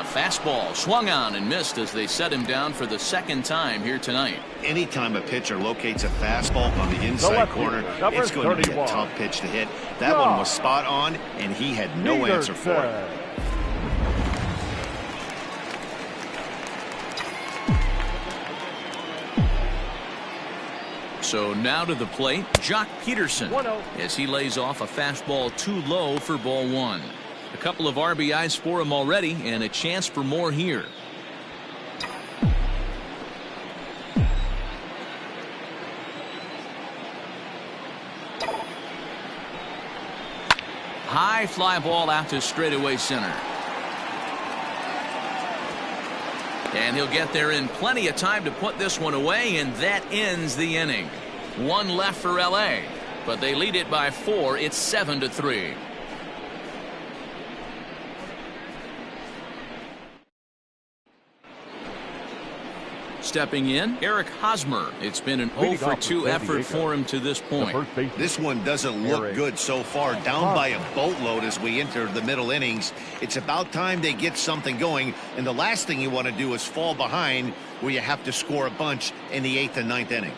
fastball swung on and missed as they set him down for the second time here tonight. Anytime a pitcher locates a fastball on the inside corner, it's going to be a tough pitch to hit. That one was spot on, and he had no answer for it. So now to the plate, Jock Peterson, as he lays off a fastball too low for ball one. A couple of RBIs for him already, and a chance for more here. High fly ball out to straightaway center. And he'll get there in plenty of time to put this one away, and that ends the inning. One left for LA, but they lead it by 4. It's 7-3. Stepping in, Eric Hosmer. It's been an 0-for-2 effort for him to this point. This one doesn't look good so far. Down by a boatload as we enter the middle innings. It's about time they get something going, and the last thing you want to do is fall behind where you have to score a bunch in the 8th and 9th inning.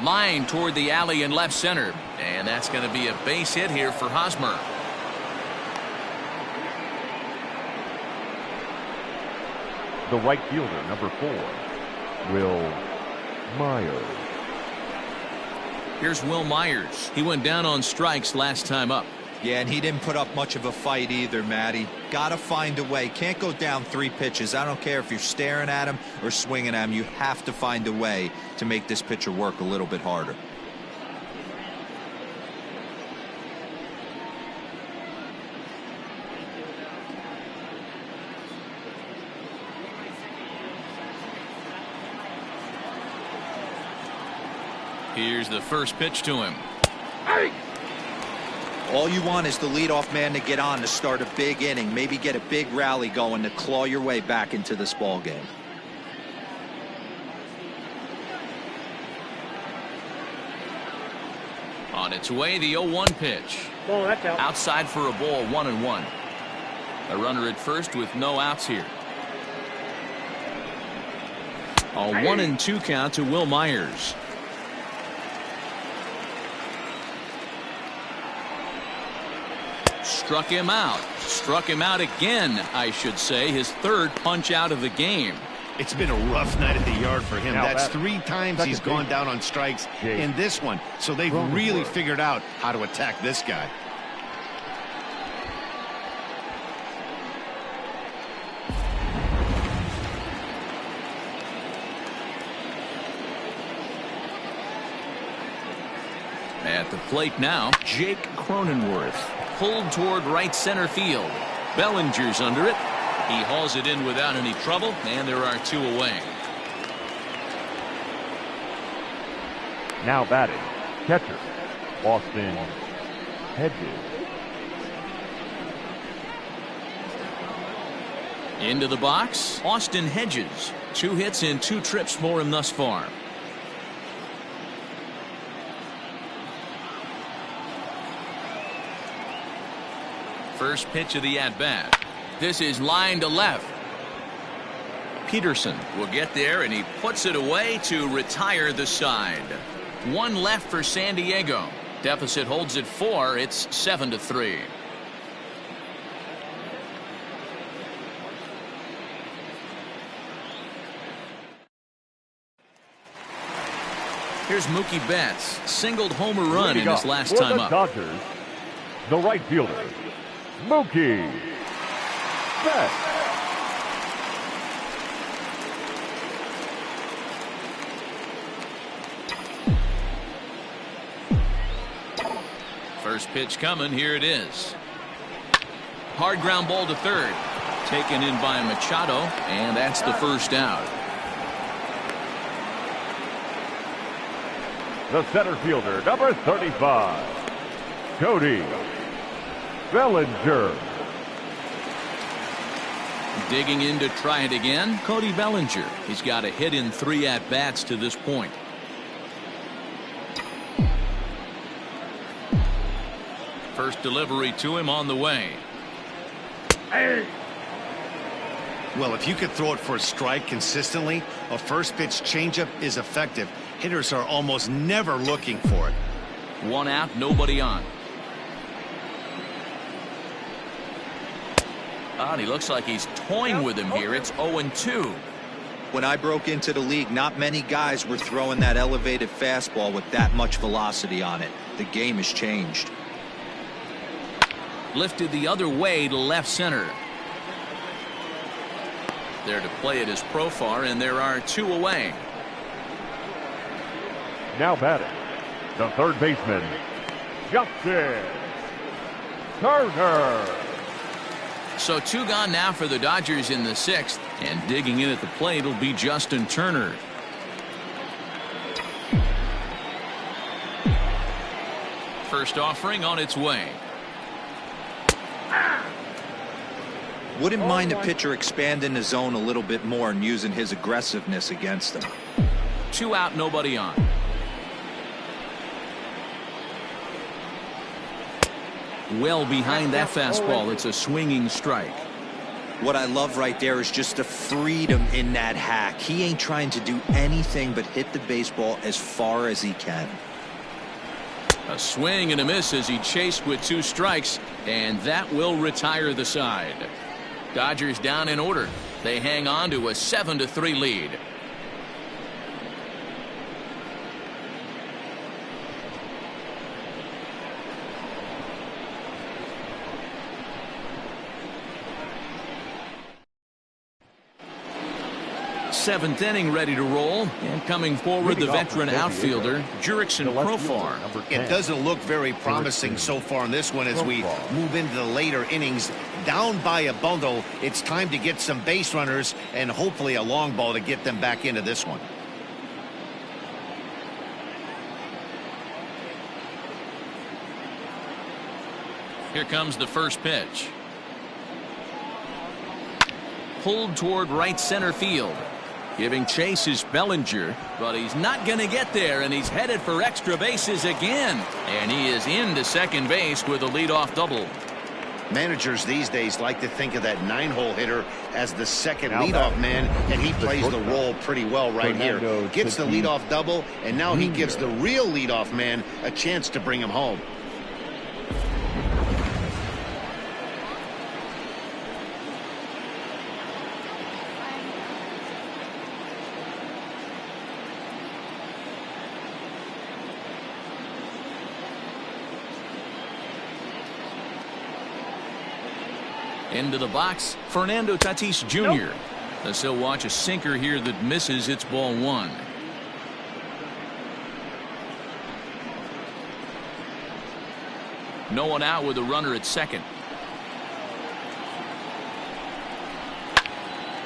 Line toward the alley in left center, and that's going to be a base hit here for Hosmer. The right fielder, number 4, Will Myers. Here's Will Myers. He went down on strikes last time up. Yeah, and he didn't put up much of a fight either, Matty. Gotta find a way. Can't go down 3 pitches. I don't care if you're staring at him or swinging at him. You have to find a way to make this pitcher work a little bit harder. Here's the first pitch to him. All you want is the leadoff man to get on to start a big inning, maybe get a big rally going to claw your way back into this ball game. On its way, the 0-1 pitch. Outside for a ball, 1-1. A runner at first with no outs here. A 1-2 count to Will Myers. Struck him out. Struck him out again, I should say. His 3rd punch out of the game. It's been a rough night at the yard for him. That's 3 times he's gone down on strikes in this one. So they've really figured out how to attack this guy. At the plate now, Jake Cronenworth. Pulled toward right center field. Bellinger's under it. He hauls it in without any trouble, and there are 2 away. Now batting, catcher, Austin Hedges. Into the box, Austin Hedges. 2 hits and 2 trips for him thus far. First pitch of the at-bat. This is line to left. Peterson will get there, and he puts it away to retire the side. 1 left for San Diego. Deficit holds at 4. It's 7-3. Here's Mookie Betts. Singled homer run in his last time up. Dodgers, the right fielder, Mookie Betts. First pitch coming. Here it is. Hard ground ball to third. Taken in by Machado, and that's the first out. The center fielder, number 35, Cody Bellinger. Digging in to try it again, Cody Bellinger. He's got a hit in 3 at-bats to this point. First delivery to him on the way. Well, if you could throw it for a strike consistently, a first pitch changeup is effective. Hitters are almost never looking for it. One out, nobody on. And he looks like he's toying with him here. It's 0-2. When I broke into the league, not many guys were throwing that elevated fastball with that much velocity on it. The game has changed. Lifted the other way to left center. There to play it is Profar, and there are 2 away. Now batting, the third baseman, Justin Turner. So 2 gone now for the Dodgers in the 6th, and digging in at the plate will be Justin Turner. First offering on its way. Wouldn't mind a pitcher expanding the zone a little bit more and using his aggressiveness against them. 2 out, nobody on. Well behind that fastball. It's a swinging strike. What I love right there is just the freedom in that hack. He ain't trying to do anything but hit the baseball as far as he can. A swing and a miss as he chased with 2 strikes, and that will retire the side. Dodgers down in order. They hang on to a 7-3 lead. Seventh inning ready to roll, and coming forward the veteran outfielder Jurickson Profar. It doesn't look very promising so far in this one as we move into the later innings. Down by a bundle, it's time to get some base runners and hopefully a long ball to get them back into this one. Here comes the first pitch. Pulled toward right center field. Giving chase is Bellinger, but he's not going to get there, and he's headed for extra bases again. And he is into second base with a leadoff double. Managers these days like to think of that 9-hole hitter as the second leadoff man, and he plays the role pretty well right here. Gets the leadoff double, and now he gives the real leadoff man a chance to bring him home. Into the box, Fernando Tatis Jr. Thus he'll watch a sinker here that misses. It's ball 1. No one out with a runner at second.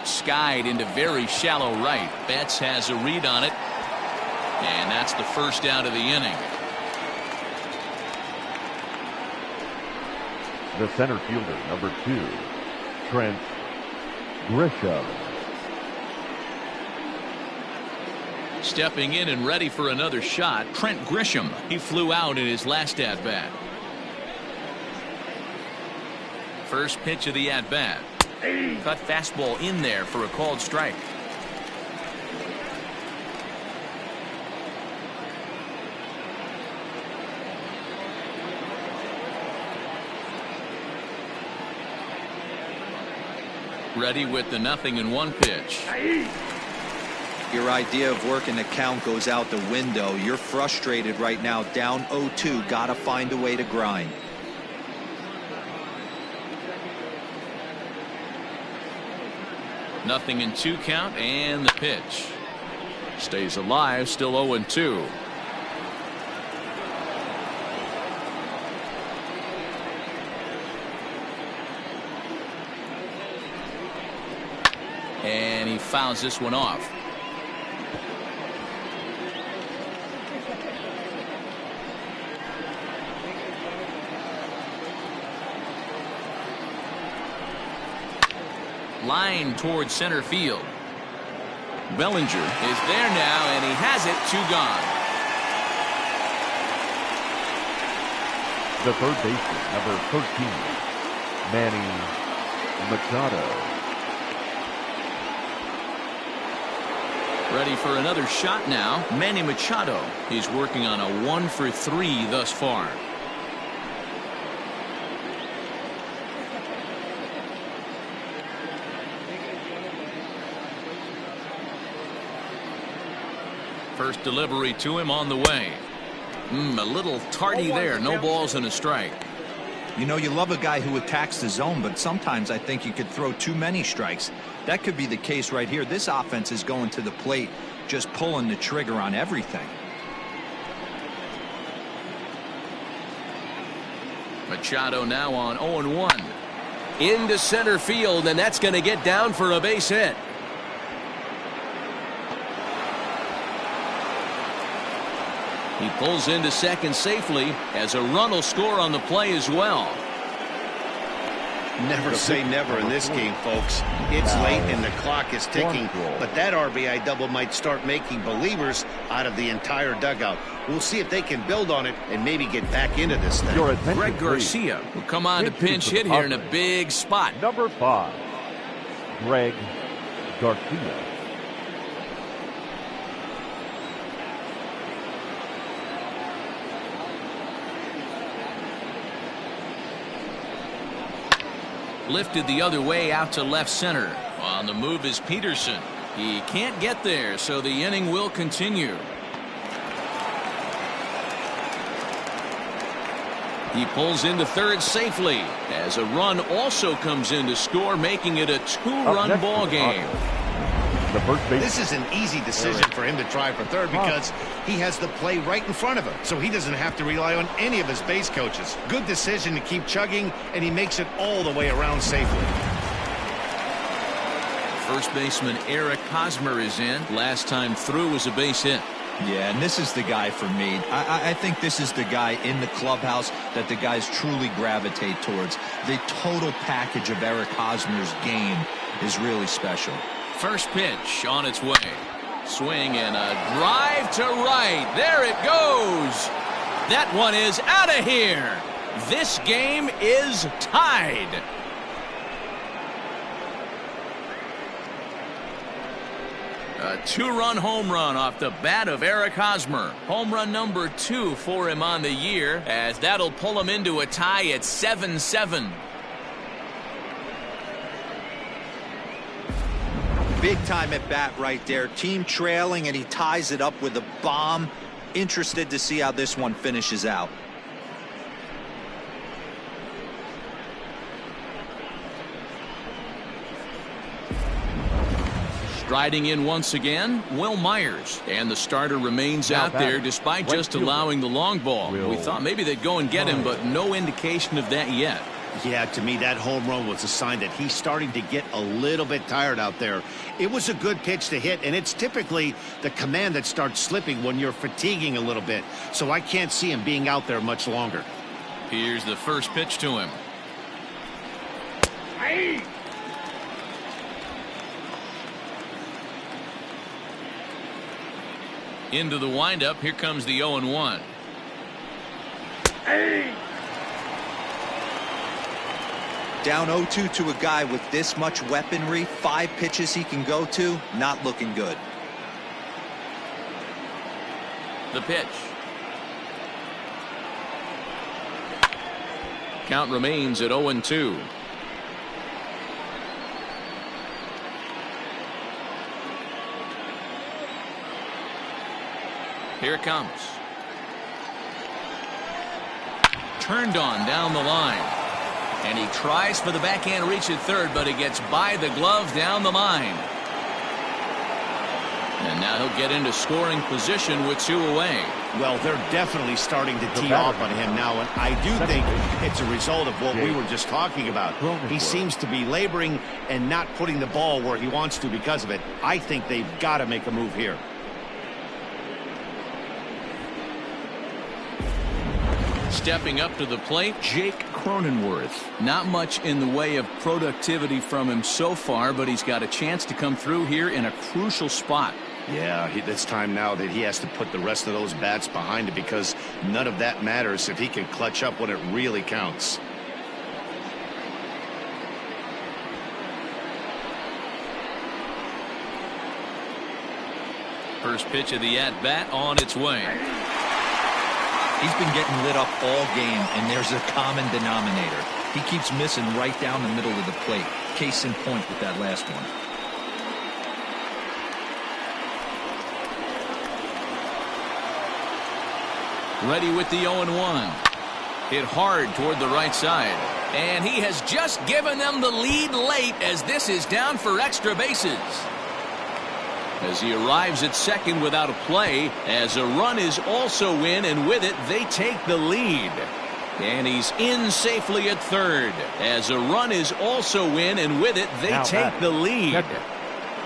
Skied into very shallow right. Betts has a read on it. And that's the first out of the inning. The center fielder, number 2, Trent Grisham. Stepping in and ready for another shot, Trent Grisham. He flew out in his last at-bat. First pitch of the at-bat. Cut fastball in there for a called strike. Ready with the 0-1 pitch. Your idea of working the count goes out the window. You're frustrated right now, down 0-2. Gotta find a way to grind. Nothing in 2 count, and the pitch. Stays alive, still 0-2. And he fouls this one off. Line towards center field. Bellinger is there now, and he has it. 2 gone. The third baseman, number 13, Manny Machado. Ready for another shot now. Manny Machado. He's working on a 1-for-3 thus far. First delivery to him on the way. A little tardy there. No balls and a strike. You know, you love a guy who attacks the zone, but sometimes I think you could throw too many strikes. That could be the case right here. This offense is going to the plate, just pulling the trigger on everything. Machado now on 0-1. Into center field, and that's going to get down for a base hit. He pulls into second safely as a run will score on the play as well. Never say never in this game, folks. It's late and the clock is ticking, but that RBI double might start making believers out of the entire dugout. We'll see if they can build on it and maybe get back into this thing. Greg Garcia will come on to pinch hit here in a big spot. Number 5, Greg Garcia. Lifted the other way out to left center. On the move is Peterson. He can't get there, so the inning will continue. He pulls into third safely as a run also comes in to score, making it a 2-run ball game. The first base. This is an easy decision for him to try for third because he has the play right in front of him, so he doesn't have to rely on any of his base coaches. Good decision to keep chugging, and he makes it all the way around safely. First baseman Eric Hosmer is in. Last time through was a base hit. Yeah, and this is the guy for me. I think this is the guy in the clubhouse that the guys truly gravitate towards. The total package of Eric Hosmer's game is really special. First pitch on its way. Swing and a drive to right. There it goes. That one is out of here. This game is tied. A 2-run home run off the bat of Eric Hosmer. Home run number 2 for him on the year, as that'll pull him into a tie at 7-7. Big time at bat right there. Team trailing, and he ties it up with a bomb. Interested to see how this one finishes out. Striding in once again, Will Myers. And the starter remains out there despite just allowing the long ball. We thought maybe they'd go and get him, but no indication of that yet. Yeah, to me, that home run was a sign that he's starting to get a little bit tired out there. It was a good pitch to hit, and it's typically the command that starts slipping when you're fatiguing a little bit. So I can't see him being out there much longer. Here's the first pitch to him. Hey! Into the windup. Here comes the 0-1. Hey! Down 0-2 to a guy with this much weaponry, 5 pitches he can go to, not looking good. The pitch. Count remains at 0-2. Here it comes. Turned on down the line. And he tries for the backhand reach at third, but it gets by the glove down the line. And now he'll get into scoring position with 2 away. Well, they're definitely starting to tee off on him now, and I do think it's a result of what we were just talking about. He seems to be laboring and not putting the ball where he wants to because of it. I think they've got to make a move here. Stepping up to the plate, Jake Cronenworth. Not much in the way of productivity from him so far, but he's got a chance to come through here in a crucial spot. Yeah, it's time now that he has to put the rest of those bats behind it, because none of that matters if he can clutch up when it really counts. First pitch of the at-bat on its way. He's been getting lit up all game, and there's a common denominator. He keeps missing right down the middle of the plate. Case in point with that last one. Ready with the 0-1. Hit hard toward the right side. And he has just given them the lead late as this is down for extra bases. As he arrives at second without a play, as a run is also in, and with it they take the lead. And he's in safely at third, as a run is also in, and with it they take the lead.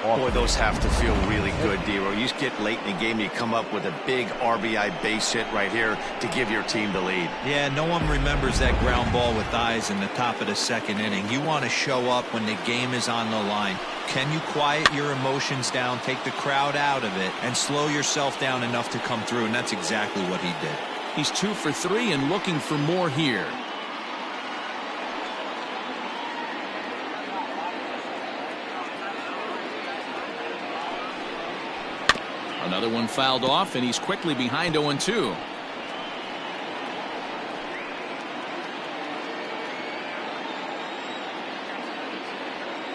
Boy, those have to feel really good, Dero. You get late in the game, you come up with a big RBI base hit right here to give your team the lead. Yeah, no one remembers that ground ball with eyes in the top of the second inning. You want to show up when the game is on the line. Can you quiet your emotions down, take the crowd out of it, and slow yourself down enough to come through? And that's exactly what he did. He's 2 for 3 and looking for more here. Another one fouled off, and he's quickly behind 0-2.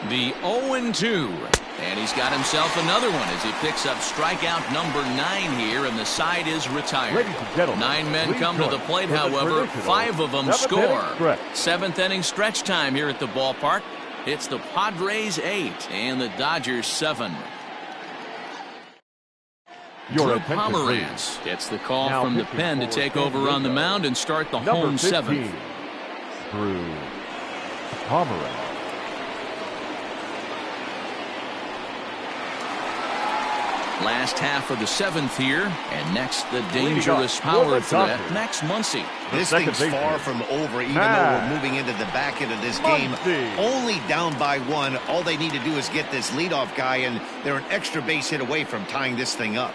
The 0-2. And he's got himself another one as he picks up strikeout number 9 here, and the side is retired. Ladies and gentlemen, 9 men come to the plate, for the however. 5 of them score. 7th inning stretch time here at the ballpark. It's the Padres 8 and the Dodgers 7. Your Pomeranz gets the call now from the pen to take over on the mound and start the number home 7th. Drew Pomeranz. Last half of the 7th here, and next the dangerous power threat, Max Muncy. This thing's far from over, even though we're moving into the back end of this game. Only down by 1. All they need to do is get this leadoff guy, and they're an extra base hit away from tying this thing up.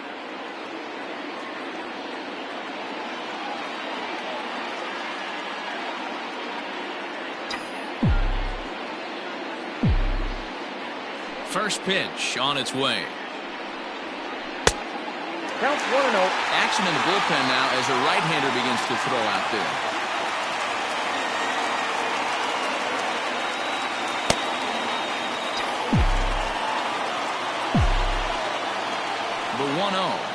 First pitch on its way. Counts 1-0. Action in the bullpen now as a right-hander begins to throw out there. The 1-0.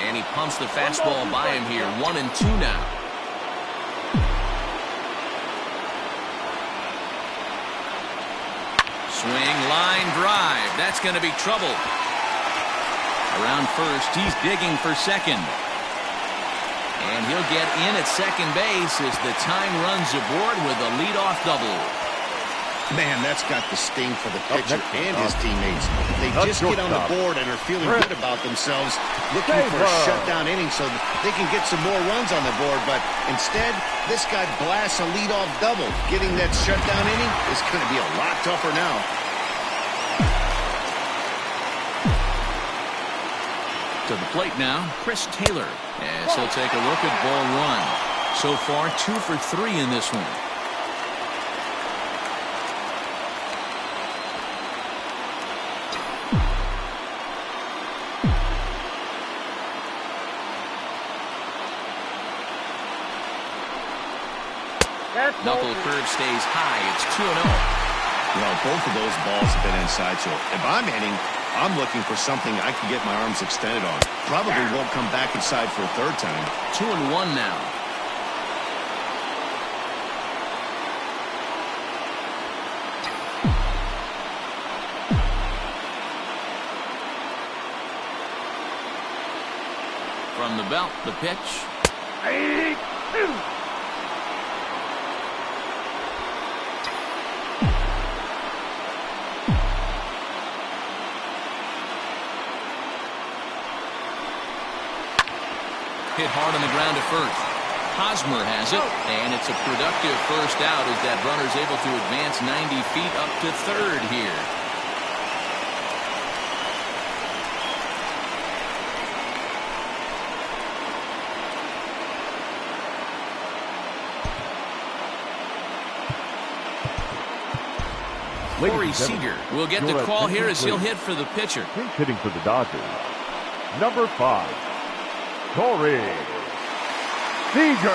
And he pumps the fastball by him here. 1-2 now. Swing, line drive. That's going to be trouble. Around first, he's digging for second. And he'll get in at second base as the time runs aboard with a leadoff double. Man, that's got the sting for the pitcher and his teammates. They just get on the board and are feeling good about themselves, looking for a shutdown inning so that they can get some more runs on the board. But instead, this guy blasts a leadoff double. Getting that shutdown inning is going to be a lot tougher now. To the plate now, Chris Taylor, as he'll take a look at ball 1. So far, 2 for 3 in this one. Knuckle curve stays high. It's 2-0. Well, both of those balls have been inside, so if I'm hitting, I'm looking for something I can get my arms extended on. Probably won't come back inside for a third time. 2-1 now. From the belt, the pitch. hit hard on the ground at first. Hosmer has it, and it's a productive first out as that runner's able to advance 90 feet up to third here. Corey Seager will get the call here as he'll hit for the pitcher. He's hitting for the Dodgers. Number 5, Corey Seager.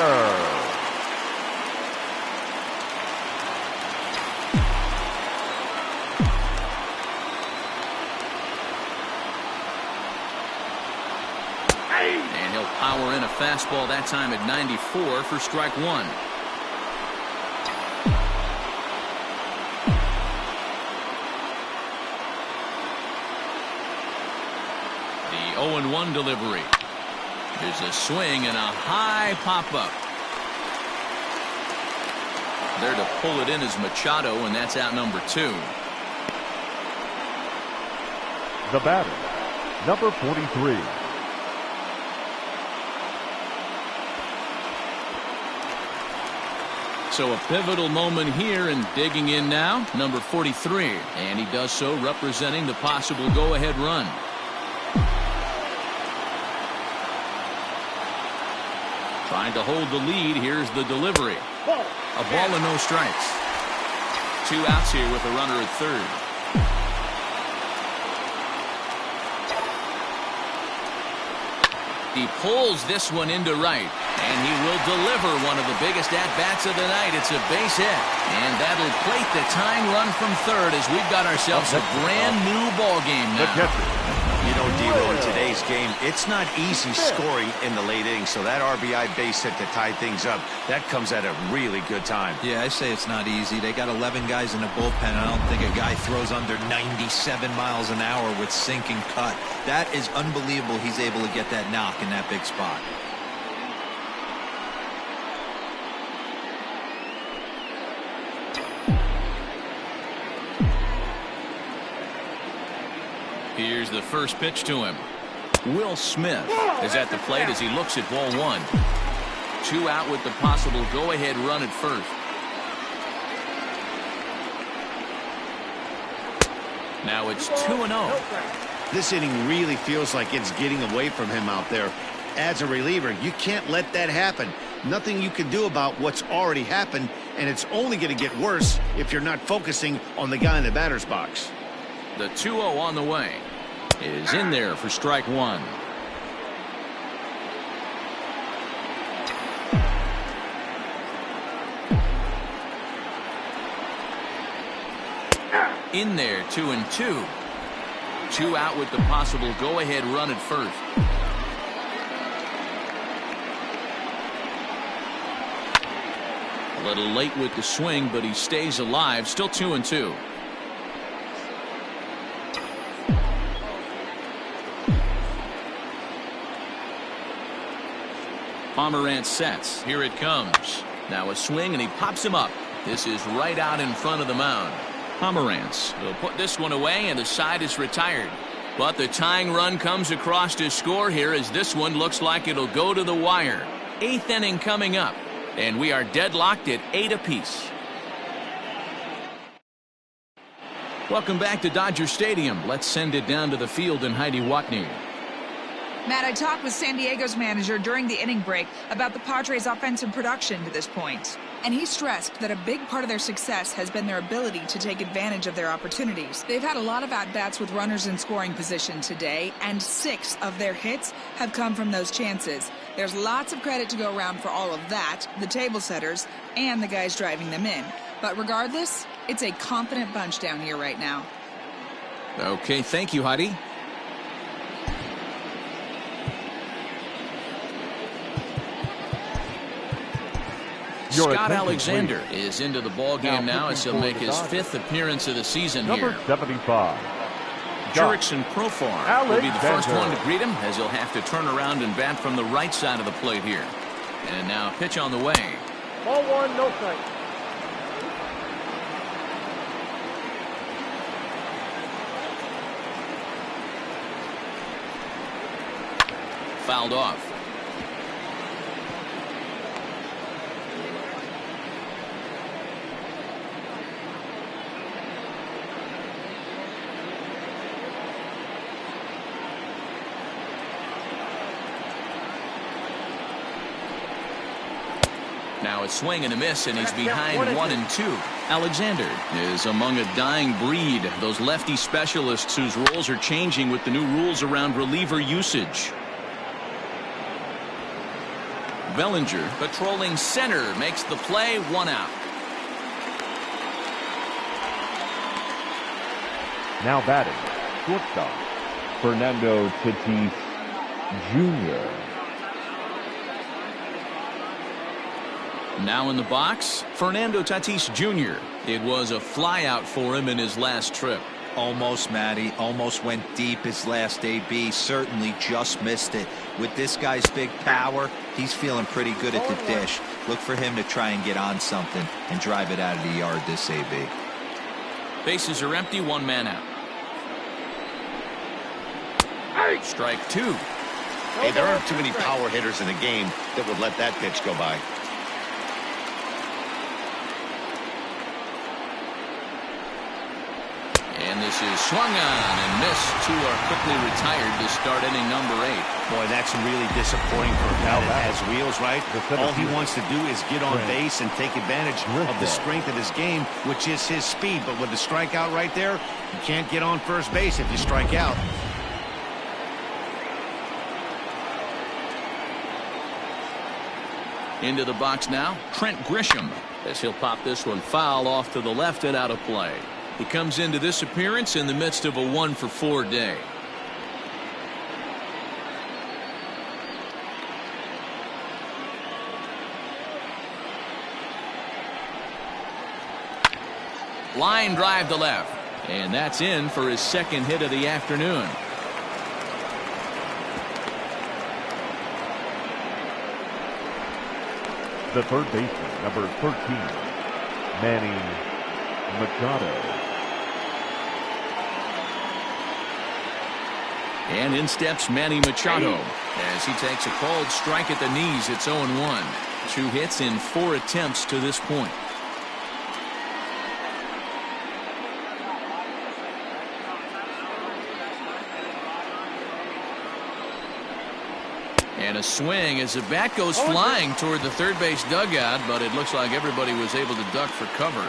And he'll power in a fastball that time at 94 for strike one. The 0-1 delivery. There's a swing and a high pop-up. There to pull it in is Machado, and that's out number 2. The batter, number 43. So a pivotal moment here, and digging in now, number 43. And he does so representing the possible go-ahead run. Trying to hold the lead. Here's the delivery. A ball and no strikes. 2 outs here with a runner at third. He pulls this one into right, and he will deliver one of the biggest at-bats of the night. It's a base hit, and that'll plate the tying run from third as we've got ourselves a brand-new ball game now. You know, Dero, in today's game, it's not easy scoring in the late innings, so that RBI base hit to tie things up, that comes at a really good time. Yeah, I say it's not easy. They got 11 guys in the bullpen. I don't think a guy throws under 97 miles an hour with sink and cut. That is unbelievable he's able to get that knock in that big spot. Here's the first pitch to him. Will Smith is at the plate as he looks at ball 1. 2 out with the possible go-ahead run at first. Now it's 2-0. This inning really feels like it's getting away from him out there. As a reliever, you can't let that happen. Nothing you can do about what's already happened, and it's only going to get worse if you're not focusing on the guy in the batter's box. The 2-0 on the way is in there for strike one. In there, 2-2. 2 out with the possible go-ahead run at first. A little late with the swing, but he stays alive. Still 2-2. Pomerantz sets. Here it comes. Now a swing, and he pops him up. This is right out in front of the mound. Pomerantz will put this one away, and the side is retired. But the tying run comes across to score here as this one looks like it'll go to the wire. 8th inning coming up, and we are deadlocked at 8 apiece. Welcome back to Dodger Stadium. Let's send it down to the field in Heidi Watney. Matt, I talked with San Diego's manager during the inning break about the Padres' offensive production to this point. And he stressed that a big part of their success has been their ability to take advantage of their opportunities. They've had a lot of at-bats with runners in scoring position today, and 6 of their hits have come from those chances. There's lots of credit to go around for all of that, the table setters, and the guys driving them in. But regardless, it's a confident bunch down here right now. Okay, thank you, Heidi. Scott Alexander is into the ball game now as he'll make his 5th appearance of the season Number here. 75. Jurickson Profar will be the first one to greet him as he'll have to turn around and bat from the right side of the plate here. And now pitch on the way. Ball 1, no strike. Fouled off. Now a swing and a miss, and he's behind 1-2. Alexander is among a dying breed, those lefty specialists whose roles are changing with the new rules around reliever usage. Bellinger patrolling center makes the play, 1 out. Now batting, shortstop, Fernando Tatis Jr. Now in the box, Fernando Tatis Jr. It was a flyout for him in his last trip. Almost, Matty. Almost went deep his last AB. Certainly just missed it. With this guy's big power, he's feeling pretty good at the dish. Look for him to try and get on something and drive it out of the yard this AB. Bases are empty, 1 man out. Strike 2. Hey, there aren't too many power hitters in the game that would let that pitch go by. And this is swung on and missed. 2 are quickly retired to start inning number 8. Boy, that's really disappointing for a guy that has wheels, right? All he wants to do is get on base and take advantage of the strength of his game, which is his speed. But with the strikeout right there, you can't get on first base if you strike out. Into the box now, Trent Grisham, as he'll pop this one foul off to the left and out of play. He comes into this appearance in the midst of a 1-for-4 day. Line drive to left, and that's in for his second hit of the afternoon. The third baseman, number 13, Manny Machado. And in steps Manny Machado as he takes a called strike at the knees. It's 0-1. 2 hits in 4 attempts to this point. And a swing as the bat goes flying toward the third base dugout, but it looks like everybody was able to duck for cover.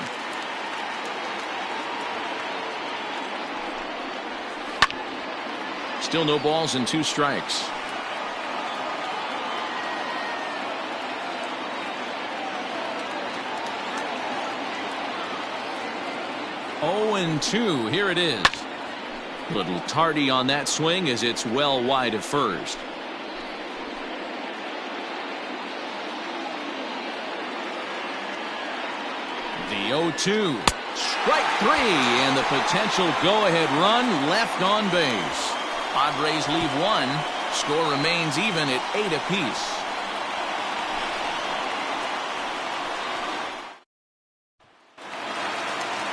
Still no balls and 2 strikes. Oh, and 2. Here it is. Little tardy on that swing as it's well wide of first. The 0-2. Strike 3, and the potential go-ahead run left on base. Padres leave 1. Score remains even at 8 apiece.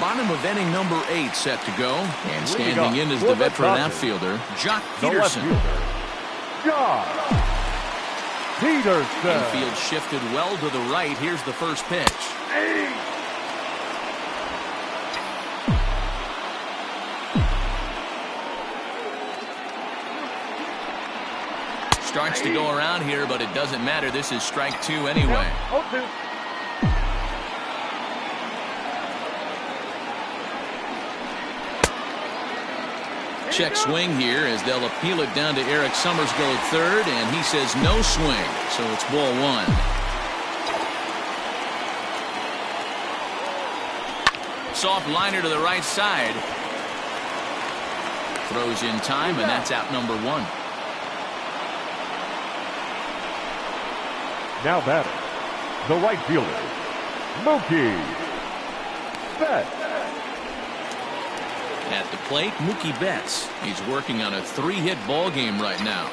Bottom of inning number 8 set to go. And standing in is the veteran outfielder, Jock Peterson. Jock Peterson. Infield shifted well to the right. Here's the first pitch. Starts to go around here, but it doesn't matter. This is strike 2 anyway. Check swing here as they'll appeal it down to Eric Summersgill at third, and he says no swing, so it's ball 1. Soft liner to the right side. Throws in time, and that's out number 1. Now batting, the right fielder, Mookie Betts. At the plate, Mookie Betts. He's working on a 3-hit ball game right now.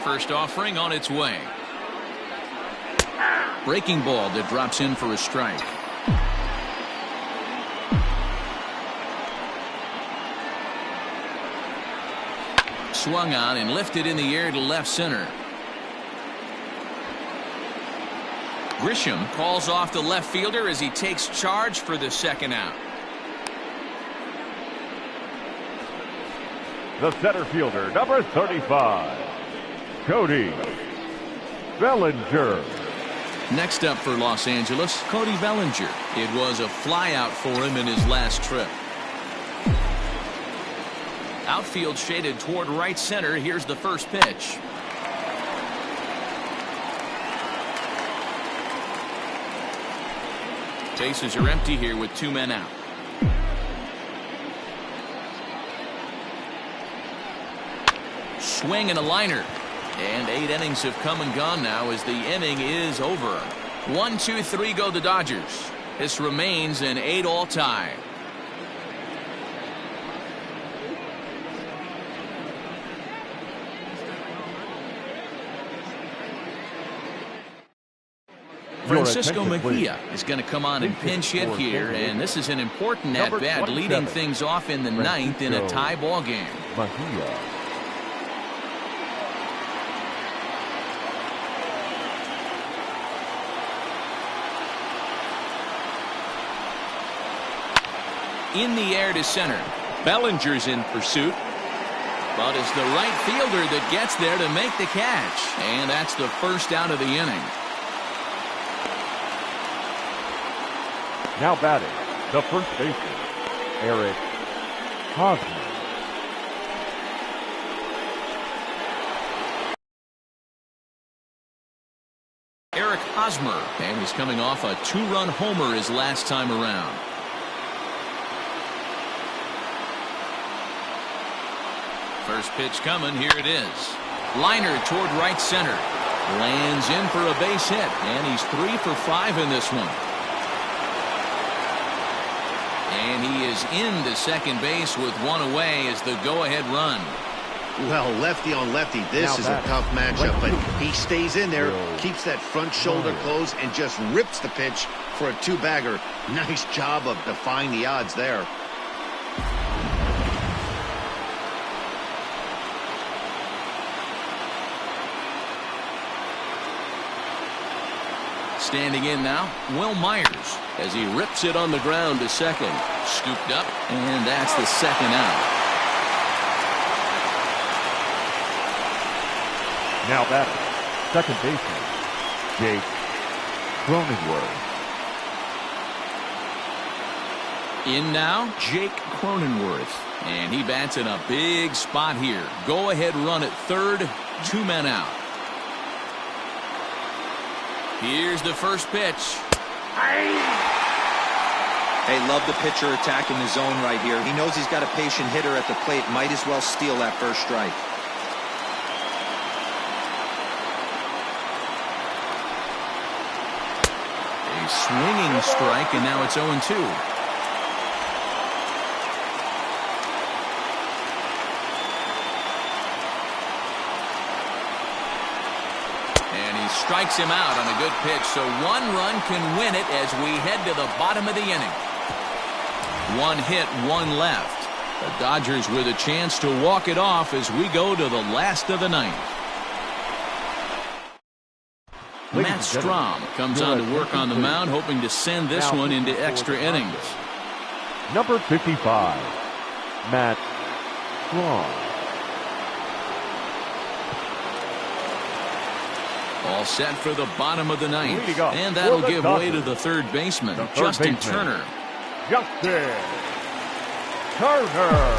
First offering on its way. Breaking ball that drops in for a strike. Swung on and lifted in the air to left center. Grisham calls off the left fielder as he takes charge for the second out. The center fielder, number 35, Cody Bellinger. Next up for Los Angeles, Cody Bellinger. It was a flyout for him in his last trip. Outfield shaded toward right center. Here's the first pitch. Bases are empty here with 2 men out. Swing and a liner. And 8 innings have come and gone now as the inning is over. 1, 2, 3 go the Dodgers. This remains an 8-all tie. Francisco Mejia is going to come on and pinch hit here, and this is an important at-bat, leading things off in the 9th in a tie ball game. Mejia. In the air to center. Bellinger's in pursuit. But it's the right fielder that gets there to make the catch. And that's the first out of the inning. Now batting, the first baseman, Eric Hosmer. Eric Hosmer, and he's coming off a 2-run homer his last time around. First pitch coming, here it is. Liner toward right center. Lands in for a base hit, and he's 3 for 5 in this one. And he is into second base with 1 away as the go-ahead run. Well, lefty on lefty, this is a tough matchup, but he stays in there, keeps that front shoulder closed, and just rips the pitch for a 2-bagger. Nice job of defying the odds there. Standing in now, Will Myers, as he rips it on the ground to second. Scooped up, and that's the second out. Now batting, second baseman, Jake Cronenworth. In now, Jake Cronenworth, and he bats in a big spot here. Go-ahead run at third, 2 men out. Here's the first pitch. Hey, love the pitcher attacking the zone right here. He knows he's got a patient hitter at the plate. Might as well steal that first strike. A swinging strike, and now it's 0-2. Strikes him out on a good pitch, so 1 run can win it as we head to the bottom of the inning. 1 hit, 1 left. The Dodgers with a chance to walk it off as we go to the last of the 9th. Matt Strahm comes on to work on the mound, hoping to send this one into extra innings. Number 55, Matt Strahm. All set for the bottom of the 9th. And that'll give way to the third baseman, Justin Turner. Justin Turner.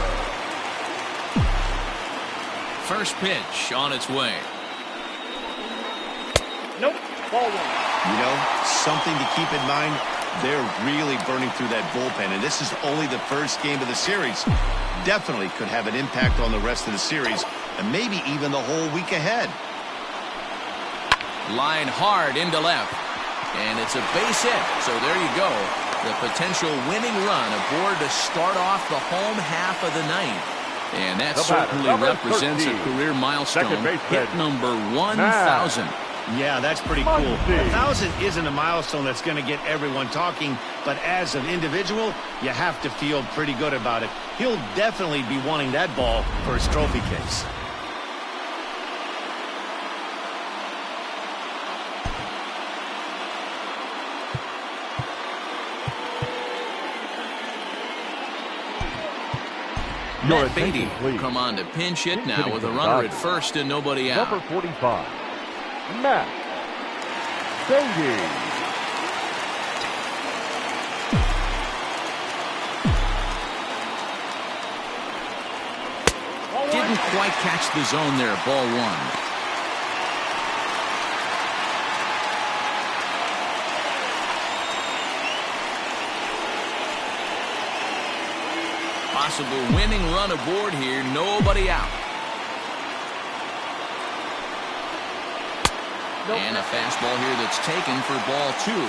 First pitch on its way. Nope. Ball 1. You know, something to keep in mind, they're really burning through that bullpen, and this is only the first game of the series. Definitely could have an impact on the rest of the series, and maybe even the whole week ahead. Line hard into left, and it's a base hit, so there you go, the potential winning run aboard to start off the home half of the 9th. And that certainly represents 13, a career milestone, hit number 1,000. Yeah, that's pretty cool. 1,000 isn't a milestone that's going to get everyone talking, but as an individual, you have to feel pretty good about it. He'll definitely be wanting that ball for his trophy case. Matt Beatty come on to pinch hit now with a runner at first and nobody out. Number 45, Matt Beatty. Didn't quite catch the zone there. Ball one. Possible winning run aboard here. Nobody out. And a fastball here that's taken for ball two.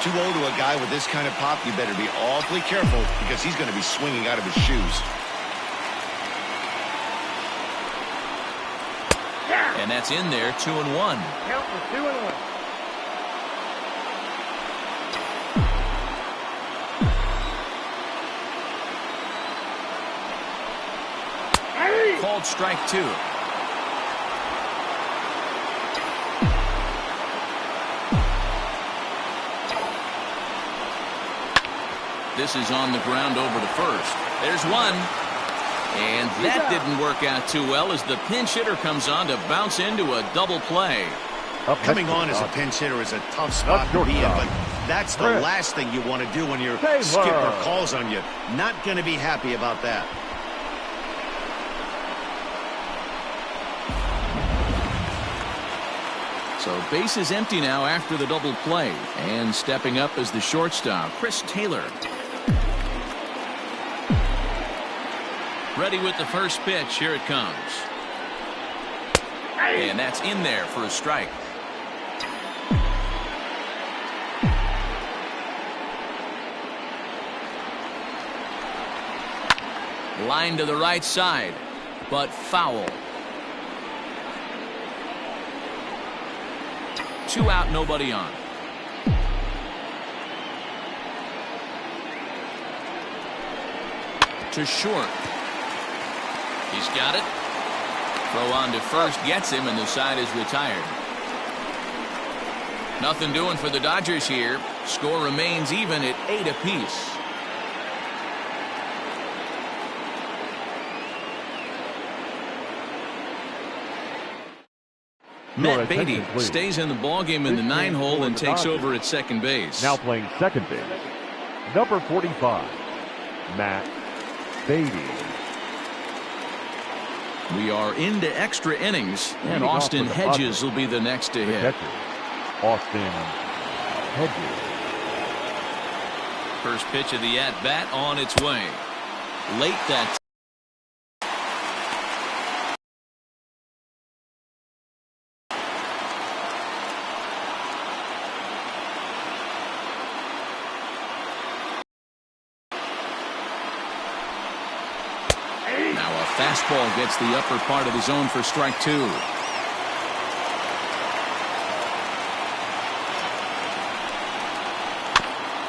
Too old to a guy with this kind of pop. You better be awfully careful because he's going to be swinging out of his shoes. And that's in there. 2-1. Count for 2-1. Called strike two. This is on the ground over to first. There's one. And that didn't work out too well as the pinch hitter comes on to bounce into a double play. Coming on as a pinch hitter is a tough spot to be in, but that's the last thing you want to do when your skipper calls on you. Not going to be happy about that. So base is empty now after the double play. And stepping up is the shortstop, Chris Taylor. Ready with the first pitch. Here it comes. And that's in there for a strike. Line to the right side, but foul. 2 out, nobody on. To short. He's got it. Throw on to first gets him, and the side is retired. Nothing doing for the Dodgers here. Score remains even at 8 apiece. Matt Beatty stays in the ballgame in the 9-hole and takes over at second base. Now playing second base, number 45, Matt Beatty. We are into extra innings, and Austin Hedges will be the next to hit. Austin Hedges. First pitch of the at-bat on its way. Late that. Fastball gets the upper part of the zone for strike two.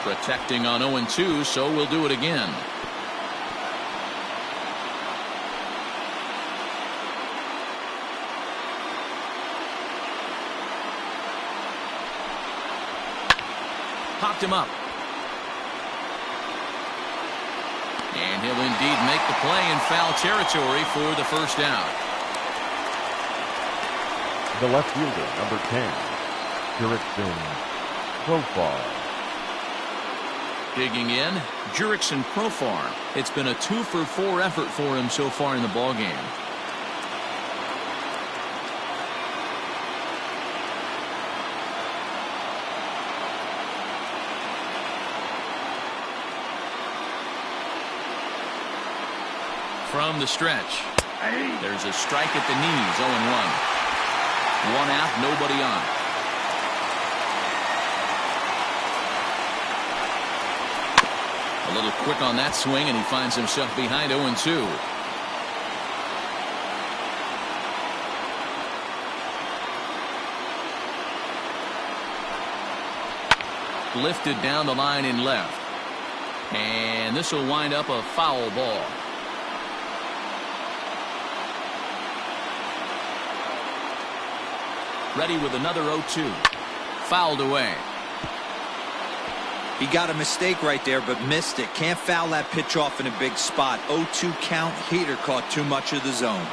Protecting on 0-2, so we'll do it again. Popped him up. And he'll indeed make the play in foul territory for the first out. The left fielder, number 10, Jurickson Profar. Digging in, Jurickson Profar. It's been a 2-for-4 effort for him so far in the ballgame. From the stretch. There's a strike at the knees. 0-1. 1 out, nobody on. A little quick on that swing, and he finds himself behind 0-2. Lifted down the line in left. And this will wind up a foul ball. Ready with another 0-2. Fouled away. He got a mistake right there, but missed it. Can't foul that pitch off in a big spot. 0-2 count. Heater caught too much of the zone.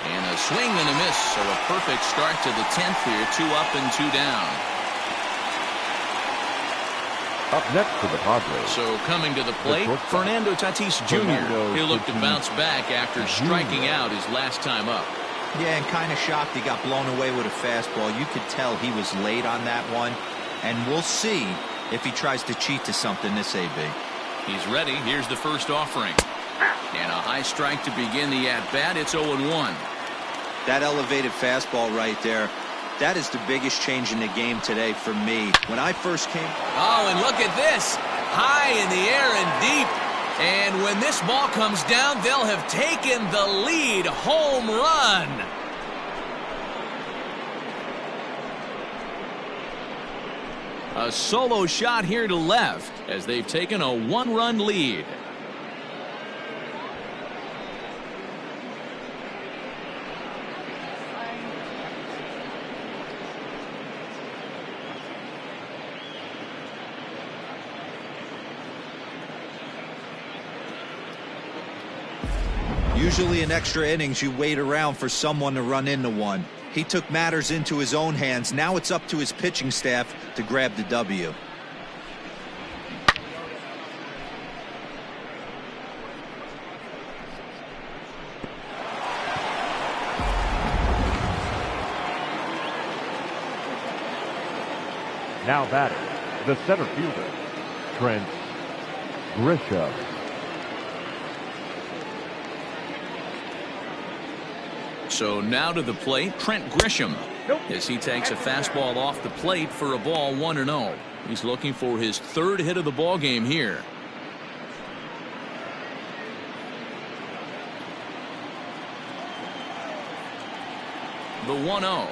And a swing and a miss, so a perfect start to the 10th here. 2 up and 2 down. Up next for the Padres. So coming to the plate, Fernando Tatis Jr. He'll look to bounce back after striking out his last time up. Yeah, and kind of shocked he got blown away with a fastball. You could tell he was late on that one. And we'll see if he tries to cheat to something this AB. He's ready. Here's the first offering. And a high strike to begin the at-bat. It's 0-1. That elevated fastball right there, that is the biggest change in the game today for me. When I first came... Oh, and look at this. High in the air and deep. And when this ball comes down, they'll have taken the lead. Home run. A solo shot here to left as they've taken a 1-run lead. Usually in extra innings, you wait around for someone to run into one. He took matters into his own hands. Now it's up to his pitching staff to grab the W. Now batting, the center fielder, Trent Grisham. So now to the plate, Trent Grisham, as he takes a fastball off the plate for a ball 1-0. He's looking for his 3rd hit of the ball game here. The 1-0.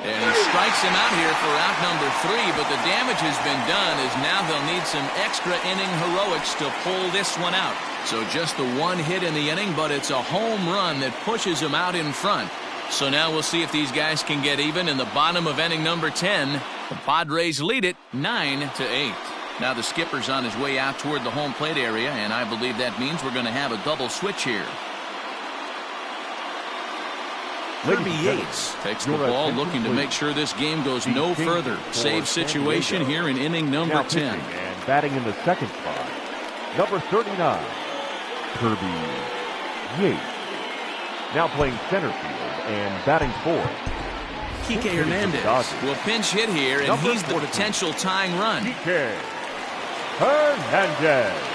And he strikes him out here for out number 3, but the damage has been done as now they'll need some extra inning heroics to pull this one out. So just the 1 hit in the inning, but it's a home run that pushes him out in front. So now we'll see if these guys can get even in the bottom of inning number 10. The Padres lead it 9-8. Now the skipper's on his way out toward the home plate area, and I believe that means we're going to have a double switch here. Kirby Yates takes the ball, looking to make sure this game goes no further. Save situation here in inning number 10. And batting in the second spot, number 39, Kirby Yates. Now playing center field and batting fourth, Kike Hernandez will pinch hit here, and he's the potential tying run. Kike Hernandez.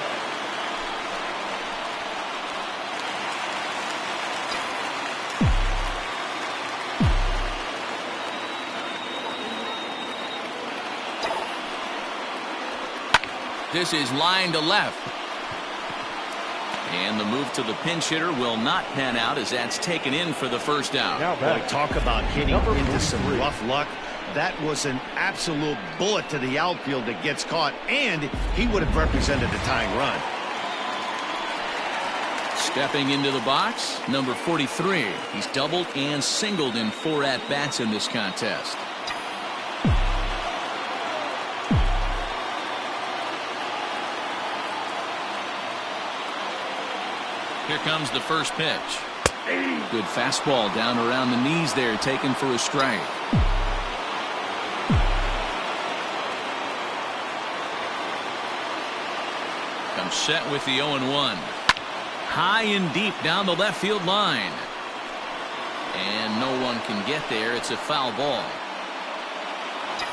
This is line to left. And the move to the pinch hitter will not pan out as that's taken in for the first out. Boy, talk about hitting into some rough luck. That was an absolute bullet to the outfield that gets caught, and he would have represented the tying run. Stepping into the box, number 43. He's doubled and singled in 4 at-bats in this contest. Here comes the first pitch. Good fastball down around the knees there, taken for a strike. Comes set with the 0-1. High and deep down the left field line. And no one can get there. It's a foul ball.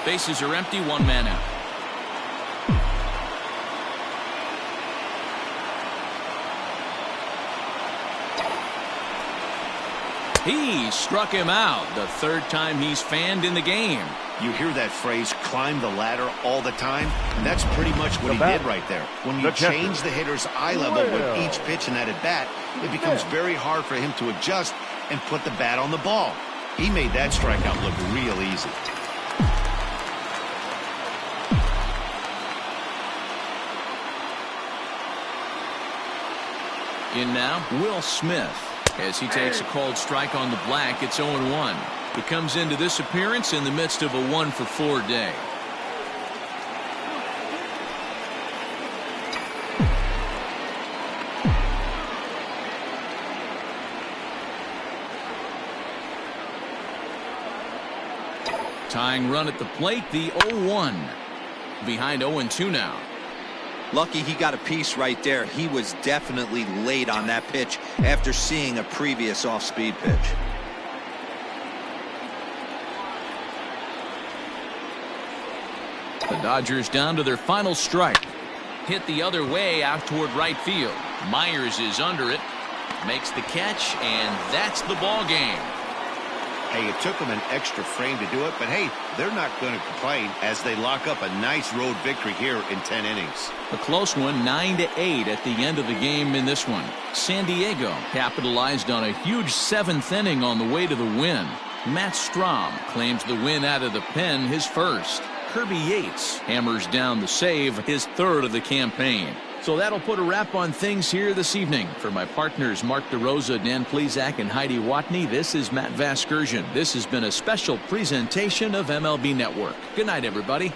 Bases are empty, 1 man out. He struck him out, the third time he's fanned in the game. You hear that phrase, climb the ladder, all the time? That's pretty much what he did right there. When you change the hitter's eye level with each pitch in that at-bat, it becomes very hard for him to adjust and put the bat on the ball. He made that strikeout look real easy. In now, Will Smith. As he takes a called strike on the black, it's 0-1. He comes into this appearance in the midst of a 1-for-4 day. Tying run at the plate, the 0-1. Behind 0-2 now. Lucky he got a piece right there. He was definitely late on that pitch after seeing a previous off-speed pitch. The Dodgers down to their final strike. Hit the other way out toward right field. Myers is under it. Makes the catch, and that's the ball game. Hey, it took them an extra frame to do it, but hey, they're not going to complain as they lock up a nice road victory here in 10 innings. A close one, 9-8 at the end of the game in this one. San Diego capitalized on a huge 7th inning on the way to the win. Matt Strahm claims the win out of the pen, his first. Kirby Yates hammers down the save, his third of the campaign. So that'll put a wrap on things here this evening. For my partners Mark DeRosa, Dan Plesac, and Heidi Watney, this is Matt Vasgersian. This has been a special presentation of MLB Network. Good night, everybody.